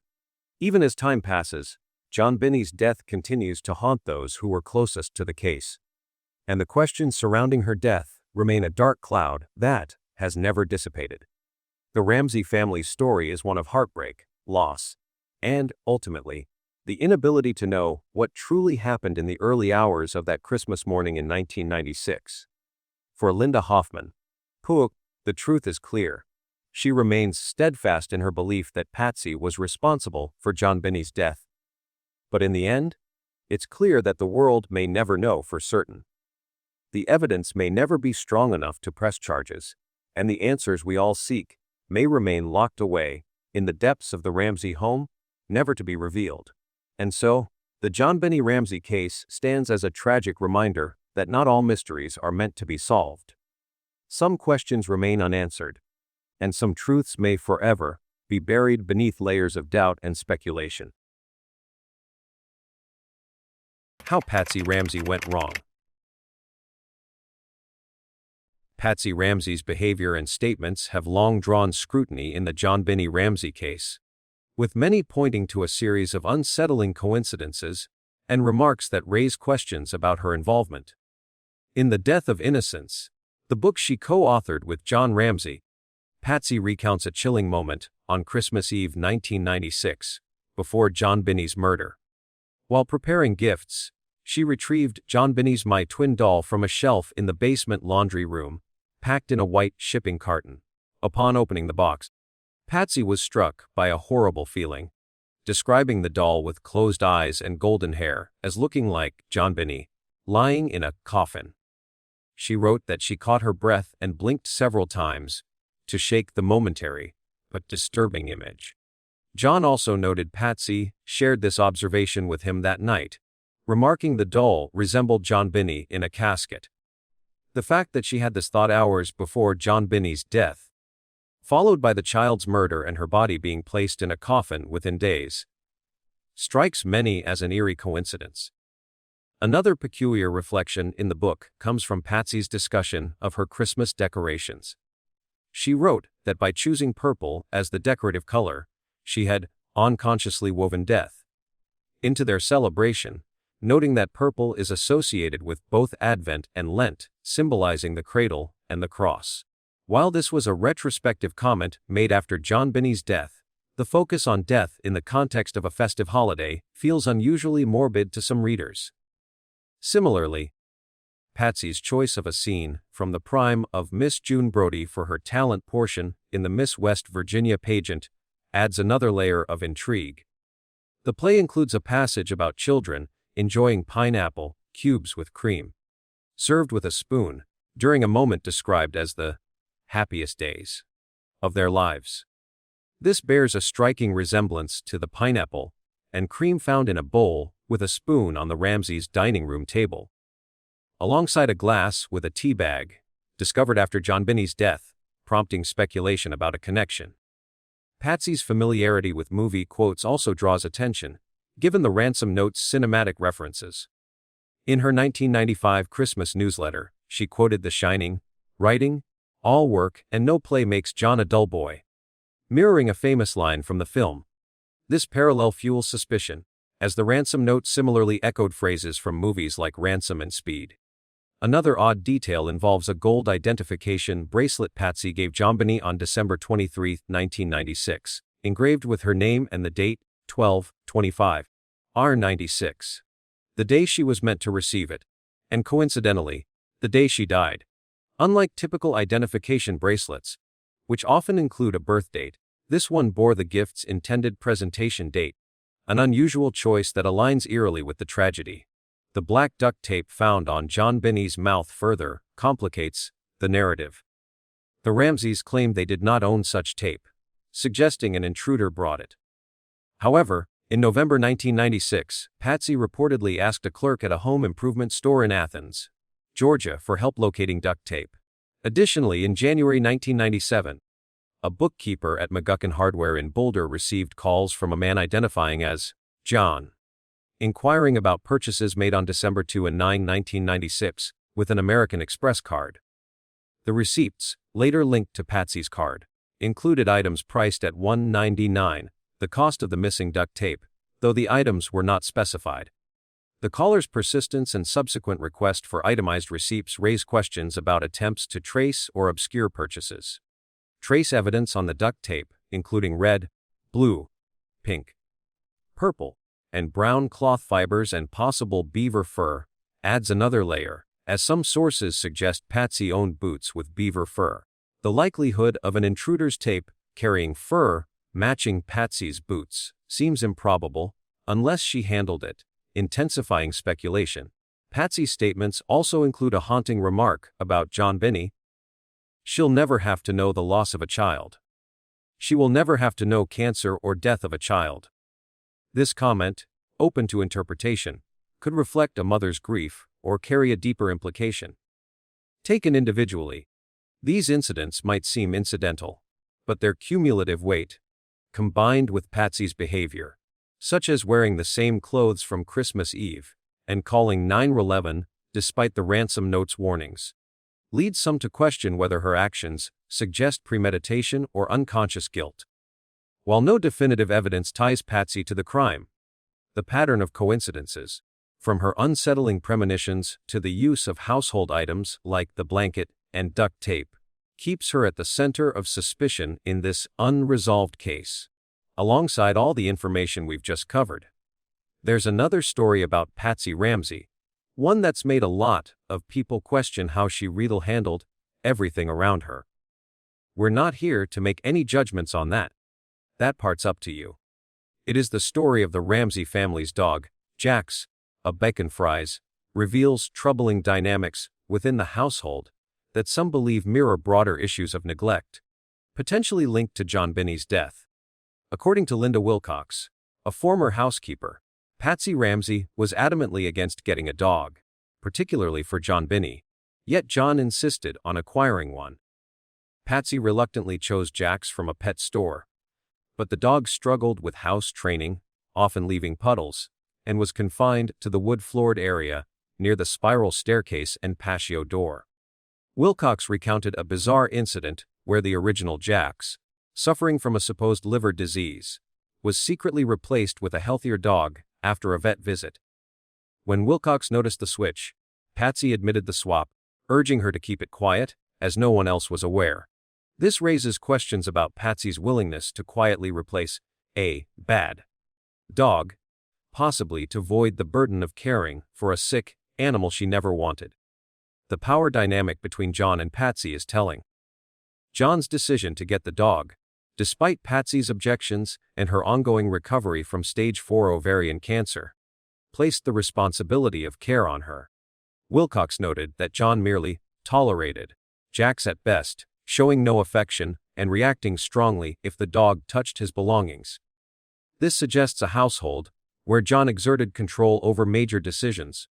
Even as time passes, JonBenet's death continues to haunt those who were closest to the case, and the questions surrounding her death remain a dark cloud that has never dissipated. The Ramsey family's story is one of heartbreak, loss, and, ultimately, the inability to know what truly happened in the early hours of that Christmas morning in 1996. For Linda Hoffman-Pugh, the truth is clear. She remains steadfast in her belief that Patsy was responsible for JonBenet's death. But in the end, it's clear that the world may never know for certain. The evidence may never be strong enough to press charges, and the answers we all seek may remain locked away in the depths of the Ramsey home, never to be revealed. And so, the JonBenét Ramsey case stands as a tragic reminder that not all mysteries are meant to be solved. Some questions remain unanswered, and some truths may forever be buried beneath layers of doubt and speculation. How Patsy Ramsey went wrong. Patsy Ramsey's behavior and statements have long drawn scrutiny in the JonBenét Ramsey case, with many pointing to a series of unsettling coincidences and remarks that raise questions about her involvement. In The Death of Innocence, the book she co-authored with John Ramsey, Patsy recounts a chilling moment on Christmas Eve 1996, before JonBenet's murder. While preparing gifts, she retrieved JonBenet's My Twin doll from a shelf in the basement laundry room, packed in a white shipping carton. Upon opening the box, Patsy was struck by a horrible feeling, describing the doll with closed eyes and golden hair as looking like JonBenét, lying in a coffin. She wrote that she caught her breath and blinked several times to shake the momentary but disturbing image. John also noted Patsy shared this observation with him that night, remarking the doll resembled JonBenét in a casket. The fact that she had this thought hours before JonBenet's death, followed by the child's murder and her body being placed in a coffin within days, strikes many as an eerie coincidence. Another peculiar reflection in the book comes from Patsy's discussion of her Christmas decorations. She wrote that by choosing purple as the decorative color, she had unconsciously woven death into their celebration, noting that purple is associated with both Advent and Lent, symbolizing the cradle and the cross. While this was a retrospective comment made after Jonbeney's death, the focus on death in the context of a festive holiday feels unusually morbid to some readers. Similarly, Patsy's choice of a scene from the prime of Miss June Brodie for her talent portion in the Miss West Virginia pageant adds another layer of intrigue. The play includes a passage about children enjoying pineapple cubes with cream, served with a spoon, during a moment described as the happiest days of their lives. This bears a striking resemblance to the pineapple and cream found in a bowl with a spoon on the Ramseys' dining room table, alongside a glass with a tea bag, discovered after Jonbeney's death, prompting speculation about a connection. Patsy's familiarity with movie quotes also draws attention, given the ransom note's cinematic references. In her 1995 Christmas newsletter, she quoted The Shining, writing, "All work and no play makes John a dull boy," mirroring a famous line from the film. This parallel fuels suspicion, as the ransom note similarly echoed phrases from movies like Ransom and Speed. Another odd detail involves a gold identification bracelet Patsy gave JonBenét on December 23, 1996, engraved with her name and the date, 12/25/96. The day she was meant to receive it, and coincidentally, the day she died. Unlike typical identification bracelets, which often include a birth date, this one bore the gift's intended presentation date, an unusual choice that aligns eerily with the tragedy. The black duct tape found on Jonbeney's mouth further complicates the narrative. The Ramseys claimed they did not own such tape, suggesting an intruder brought it. However, in November 1996, Patsy reportedly asked a clerk at a home improvement store in Athens, Georgia, for help locating duct tape. Additionally, in January 1997, a bookkeeper at McGuckin Hardware in Boulder received calls from a man identifying as John, inquiring about purchases made on December 2 and 9, 1996, with an American Express card. The receipts, later linked to Patsy's card, included items priced at $1.99, the cost of the missing duct tape, though the items were not specified. The caller's persistence and subsequent request for itemized receipts raise questions about attempts to trace or obscure purchases. Trace evidence on the duct tape, including red, blue, pink, purple, and brown cloth fibers and possible beaver fur, adds another layer, as some sources suggest Patsy owned boots with beaver fur. The likelihood of an intruder's tape carrying fur matching Patsy's boots seems improbable, unless she handled it, intensifying speculation. Patsy's statements also include a haunting remark about Jonbeney. "She'll never have to know the loss of a child. She will never have to know cancer or death of a child." This comment, open to interpretation, could reflect a mother's grief or carry a deeper implication. Taken individually, these incidents might seem incidental, but their cumulative weight, combined with Patsy's behavior, such as wearing the same clothes from Christmas Eve and calling 911 despite the ransom note's warnings, leads some to question whether her actions suggest premeditation or unconscious guilt. While no definitive evidence ties Patsy to the crime, the pattern of coincidences, from her unsettling premonitions to the use of household items like the blanket and duct tape, keeps her at the center of suspicion in this unresolved case. Alongside all the information we've just covered, there's another story about Patsy Ramsey, one that's made a lot of people question how she really handled everything around her. We're not here to make any judgments on that. That part's up to you. It is the story of the Ramsey family's dog, Jax, a bacon fries, reveals troubling dynamics within the household that some believe mirror broader issues of neglect, potentially linked to Jonbeney's death. According to Linda Wilcox, a former housekeeper, Patsy Ramsey was adamantly against getting a dog, particularly for Jonbeney, yet John insisted on acquiring one. Patsy reluctantly chose Jax from a pet store, but the dog struggled with house training, often leaving puddles, and was confined to the wood-floored area near the spiral staircase and patio door. Wilcox recounted a bizarre incident where the original Jax, suffering from a supposed liver disease, was secretly replaced with a healthier dog after a vet visit. When Wilcox noticed the switch, Patsy admitted the swap, urging her to keep it quiet, as no one else was aware. This raises questions about Patsy's willingness to quietly replace a bad dog, possibly to avoid the burden of caring for a sick animal she never wanted. The power dynamic between Jon and Patsy is telling. Jon's decision to get the dog, despite Patsy's objections and her ongoing recovery from stage 4 ovarian cancer, placed the responsibility of care on her. Wilcox noted that Jon merely tolerated Jax at best, showing no affection and reacting strongly if the dog touched his belongings. This suggests a household where Jon exerted control over major decisions,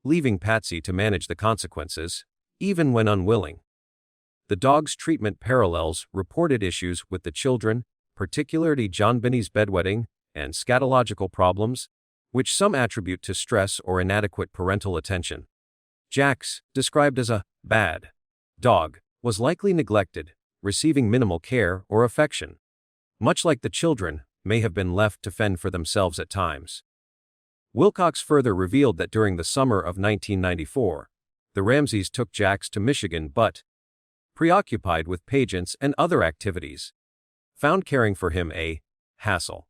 leaving Patsy to manage the consequences, even when unwilling. The dog's treatment parallels reported issues with the children, particularly Jonbeney's bedwetting and scatological problems, which some attribute to stress or inadequate parental attention. Jax, described as a bad dog, was likely neglected, receiving minimal care or affection. Much like the children, may have been left to fend for themselves at times. Wilcox further revealed that during the summer of 1994, the Ramseys took Jax to Michigan but, preoccupied with pageants and other activities, found caring for him a hassle.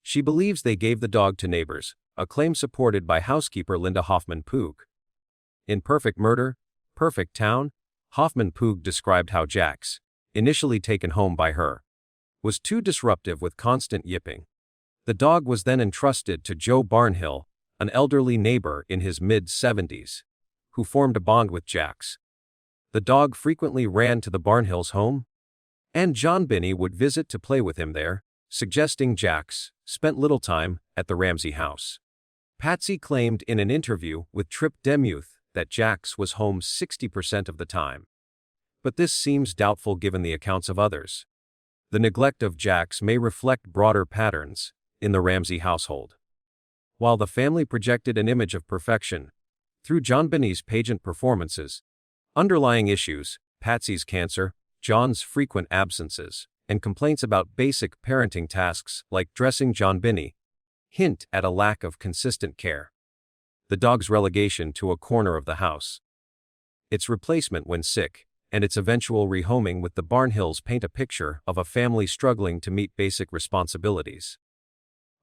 She believes they gave the dog to neighbors, a claim supported by housekeeper Linda Hoffman-Pugh. In Perfect Murder, Perfect Town, Hoffman-Pugh described how Jax, initially taken home by her, was too disruptive with constant yipping. The dog was then entrusted to Joe Barnhill, an elderly neighbor in his mid-70s, who formed a bond with Jax. The dog frequently ran to the Barnhills' home, and Jonbeney would visit to play with him there, suggesting Jax spent little time at the Ramsey house. Patsy claimed in an interview with Trip Demuth that Jax was home 60% of the time. But this seems doubtful given the accounts of others. The neglect of Jax may reflect broader patterns in the Ramsey household. While the family projected an image of perfection through Jonbeney's pageant performances, underlying issues, Patsy's cancer, Jon's frequent absences, and complaints about basic parenting tasks like dressing Jonbeney, hint at a lack of consistent care. The dog's relegation to a corner of the house, its replacement when sick, and its eventual rehoming with the Barnhills paint a picture of a family struggling to meet basic responsibilities.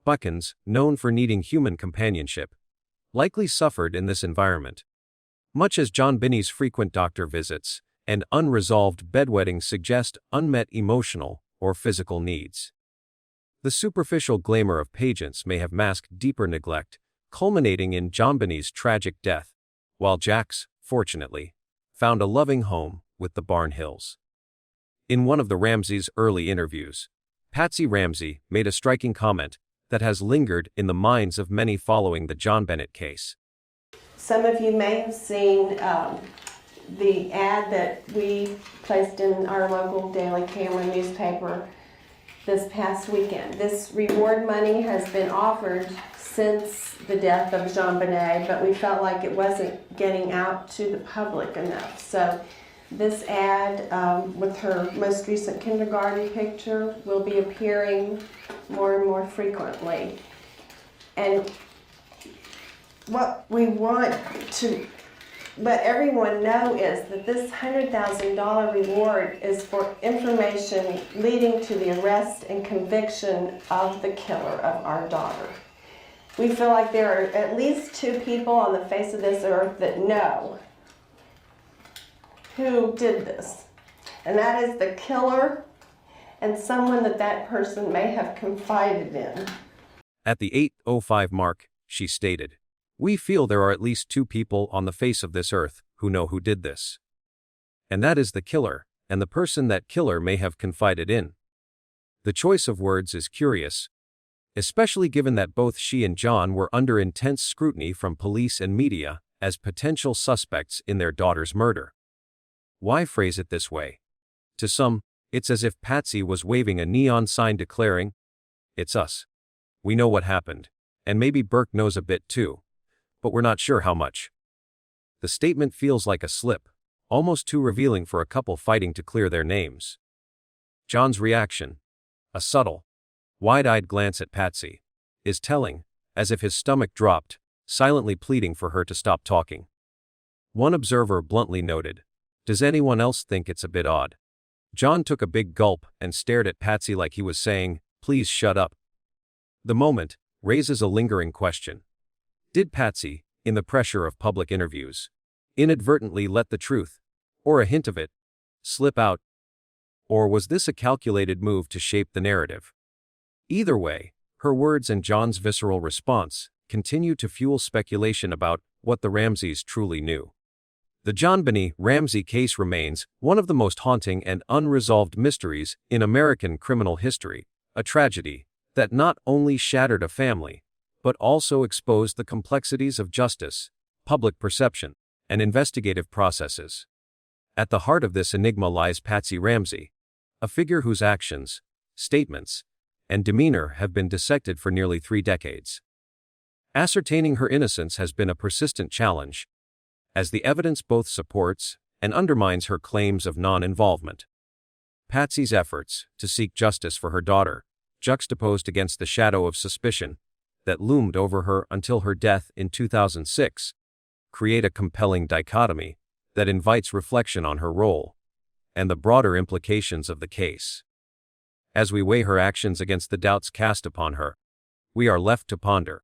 Buckins, known for needing human companionship, likely suffered in this environment. Much as Jonbeney's frequent doctor visits and unresolved bedwetting suggest unmet emotional or physical needs. The superficial glamour of pageants may have masked deeper neglect, culminating in Jonbeney's tragic death, while Jax, fortunately, found a loving home with the Barnhills. In one of the Ramseys' early interviews, Patsy Ramsey made a striking comment that has lingered in the minds of many following the JonBenét case. Some of you may have seen the ad that we placed in our local Daily Camera newspaper this past weekend. This reward money has been offered since the death of JonBenét, but we felt like it wasn't getting out to the public enough. So this ad with her most recent kindergarten picture will be appearing more and more frequently. And what we want to let everyone know is that this $100,000 reward is for information leading to the arrest and conviction of the killer of our daughter. We feel like there are at least 2 people on the face of this earth that know who did this. And that is the killer and someone that person may have confided in. At the 8:05 mark, she stated, "We feel there are at least 2 people on the face of this earth who know who did this. And that is the killer, and the person that killer may have confided in." The choice of words is curious, especially given that both she and Jon were under intense scrutiny from police and media as potential suspects in their daughter's murder. Why phrase it this way? To some, it's as if Patsy was waving a neon sign declaring, "It's us." "We know what happened, and maybe Burke knows a bit too, but we're not sure how much." The statement feels like a slip, almost too revealing for a couple fighting to clear their names. John's reaction, a subtle, wide-eyed glance at Patsy, is telling, as if his stomach dropped, silently pleading for her to stop talking. One observer bluntly noted, "Does anyone else think it's a bit odd?" John took a big gulp and stared at Patsy like he was saying, "Please shut up." The moment raises a lingering question. Did Patsy, in the pressure of public interviews, inadvertently let the truth, or a hint of it, slip out? Or was this a calculated move to shape the narrative? Either way, her words and John's visceral response continue to fuel speculation about what the Ramseys truly knew. The JonBenét Ramsey case remains one of the most haunting and unresolved mysteries in American criminal history, a tragedy that not only shattered a family, but also exposed the complexities of justice, public perception, and investigative processes. At the heart of this enigma lies Patsy Ramsey, a figure whose actions, statements, and demeanor have been dissected for nearly 3 decades. Ascertaining her innocence has been a persistent challenge, as the evidence both supports and undermines her claims of non-involvement. Patsy's efforts to seek justice for her daughter, juxtaposed against the shadow of suspicion that loomed over her until her death in 2006, create a compelling dichotomy that invites reflection on her role and the broader implications of the case. As we weigh her actions against the doubts cast upon her, we are left to ponder: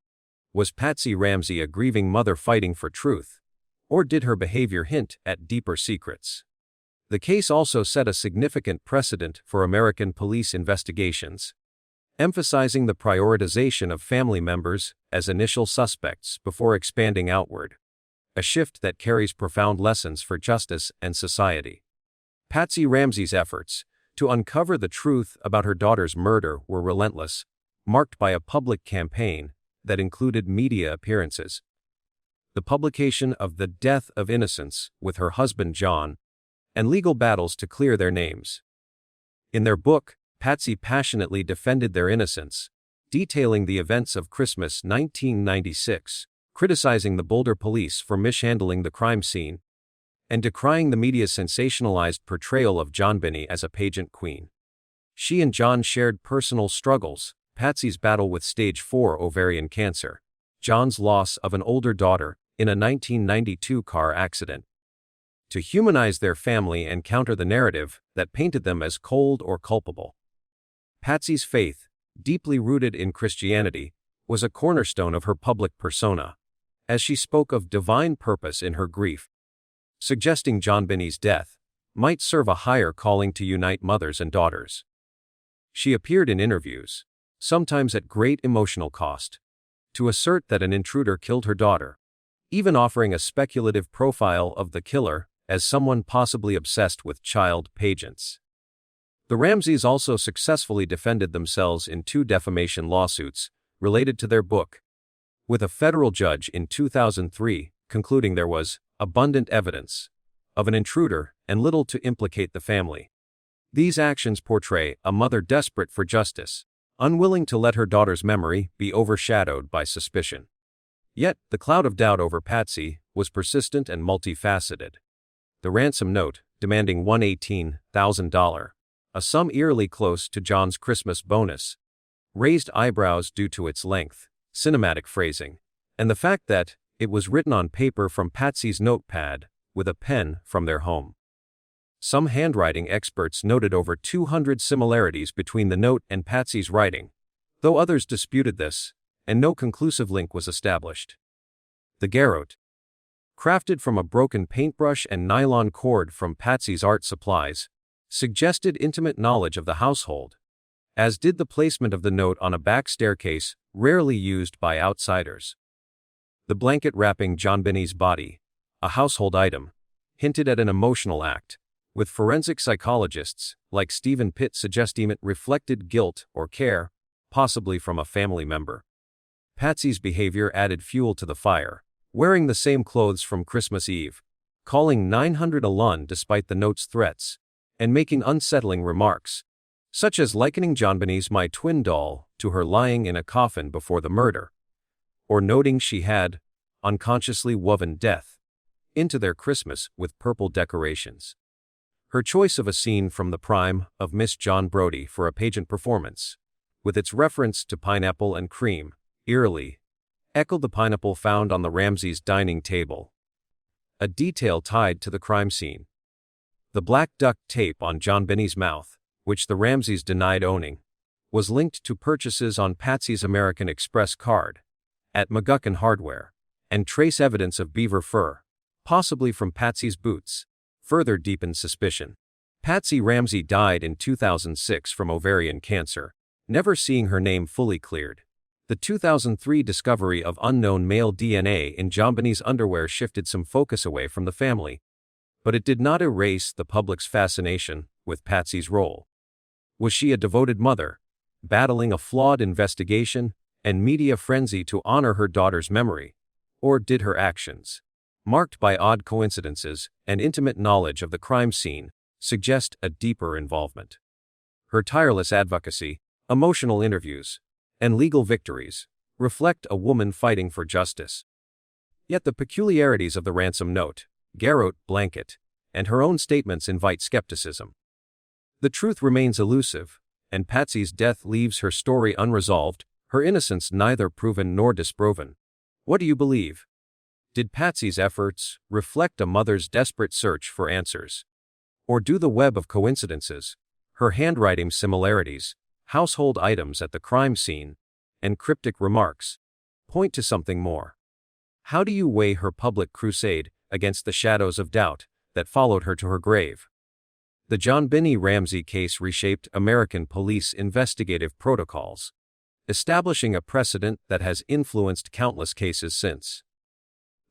was Patsy Ramsey a grieving mother fighting for truth, or did her behavior hint at deeper secrets? The case also set a significant precedent for American police investigations, emphasizing the prioritization of family members as initial suspects before expanding outward, a shift that carries profound lessons for justice and society. Patsy Ramsey's efforts to uncover the truth about her daughter's murder were relentless, marked by a public campaign that included media appearances, the publication of The Death of Innocence with her husband John, and legal battles to clear their names. In their book, Patsy passionately defended their innocence, detailing the events of Christmas 1996, criticizing the Boulder police for mishandling the crime scene, and decrying the media's sensationalized portrayal of JonBenét as a pageant queen. She and John shared personal struggles: Patsy's battle with stage 4 ovarian cancer, John's loss of an older daughter in a 1992 car accident. To humanize their family and counter the narrative that painted them as cold or culpable. Patsy's faith, deeply rooted in Christianity, was a cornerstone of her public persona, as she spoke of divine purpose in her grief, suggesting JonBenét's death might serve a higher calling to unite mothers and daughters. She appeared in interviews, sometimes at great emotional cost, to assert that an intruder killed her daughter, even offering a speculative profile of the killer as someone possibly obsessed with child pageants. The Ramseys also successfully defended themselves in 2 defamation lawsuits related to their book, with a federal judge in 2003 concluding there was abundant evidence of an intruder and little to implicate the family. These actions portray a mother desperate for justice, unwilling to let her daughter's memory be overshadowed by suspicion. Yet, the cloud of doubt over Patsy was persistent and multifaceted. The ransom note, demanding $118,000, a sum eerily close to John's Christmas bonus, raised eyebrows due to its length, cinematic phrasing, and the fact that it was written on paper from Patsy's notepad with a pen from their home. Some handwriting experts noted over 200 similarities between the note and Patsy's writing, though others disputed this, and no conclusive link was established. The garrote, crafted from a broken paintbrush and nylon cord from Patsy's art supplies, suggested intimate knowledge of the household, as did the placement of the note on a back staircase rarely used by outsiders. The blanket wrapping JonBenét's body, a household item, hinted at an emotional act, with forensic psychologists like Stephen Pitt suggesting it reflected guilt or care, possibly from a family member. Patsy's behavior added fuel to the fire, wearing the same clothes from Christmas Eve, calling 900 alone despite the note's threats, and making unsettling remarks, such as likening JonBenét's "my twin doll" to her lying in a coffin before the murder, or noting she had unconsciously woven death into their Christmas with purple decorations. Her choice of a scene from the prime of Miss John Brodie for a pageant performance, with its reference to pineapple and cream, eerily echoed the pineapple found on the Ramseys' dining table, a detail tied to the crime scene. The black duct tape on Jonbeney's mouth, which the Ramseys denied owning, was linked to purchases on Patsy's American Express card at McGuckin Hardware, and trace evidence of beaver fur, possibly from Patsy's boots, further deepened suspicion. Patsy Ramsey died in 2006 from ovarian cancer, never seeing her name fully cleared. The 2003 discovery of unknown male DNA in Jonbeney's underwear shifted some focus away from the family, but it did not erase the public's fascination with Patsy's role. Was she a devoted mother, battling a flawed investigation and media frenzy to honor her daughter's memory, or did her actions, marked by odd coincidences and intimate knowledge of the crime scene, suggest a deeper involvement? Her tireless advocacy, emotional interviews, and legal victories reflect a woman fighting for justice. Yet the peculiarities of the ransom note, garrote blanket, and her own statements invite skepticism. The truth remains elusive, and Patsy's death leaves her story unresolved, her innocence neither proven nor disproven. What do you believe? Did Patsy's efforts reflect a mother's desperate search for answers? Or do the web of coincidences, her handwriting similarities, household items at the crime scene, and cryptic remarks, point to something more? How do you weigh her public crusade against the shadows of doubt that followed her to her grave? The JonBenét Ramsey case reshaped American police investigative protocols, establishing a precedent that has influenced countless cases since.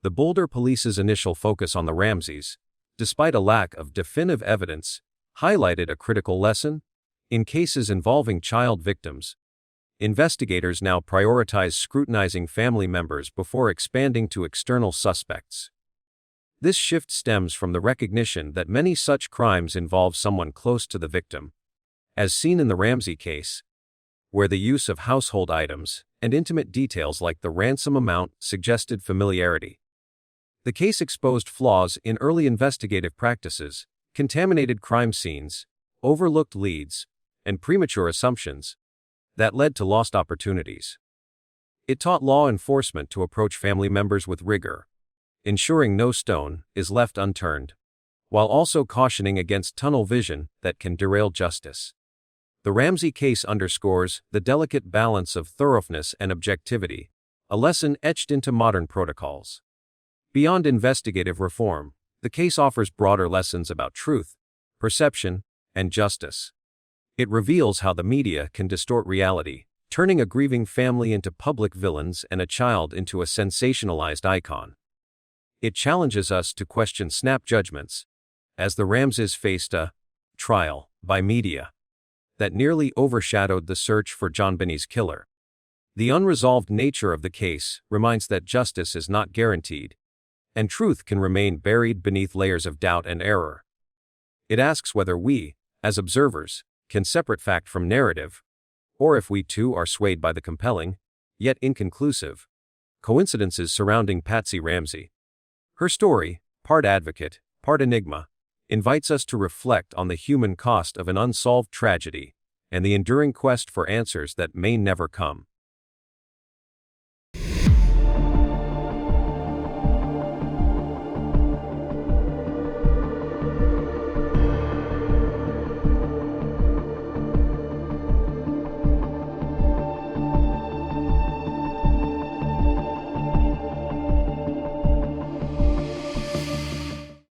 The Boulder Police's initial focus on the Ramseys, despite a lack of definitive evidence, highlighted a critical lesson. In cases involving child victims, investigators now prioritize scrutinizing family members before expanding to external suspects. This shift stems from the recognition that many such crimes involve someone close to the victim, as seen in the Ramsey case, where the use of household items and intimate details like the ransom amount suggested familiarity. The case exposed flaws in early investigative practices, contaminated crime scenes, overlooked leads, and premature assumptions that led to lost opportunities. It taught law enforcement to approach family members with rigor, ensuring no stone is left unturned, while also cautioning against tunnel vision that can derail justice. The Ramsey case underscores the delicate balance of thoroughness and objectivity, a lesson etched into modern protocols. Beyond investigative reform, the case offers broader lessons about truth, perception, and justice. It reveals how the media can distort reality, turning a grieving family into public villains and a child into a sensationalized icon. It challenges us to question snap judgments, as the Ramseys faced a trial by media that nearly overshadowed the search for Jonbeney's killer. The unresolved nature of the case reminds that justice is not guaranteed, and truth can remain buried beneath layers of doubt and error. It asks whether we, as observers, can separate fact from narrative, or if we too are swayed by the compelling, yet inconclusive, coincidences surrounding Patsy Ramsey. Her story, part advocate, part enigma, invites us to reflect on the human cost of an unsolved tragedy and the enduring quest for answers that may never come.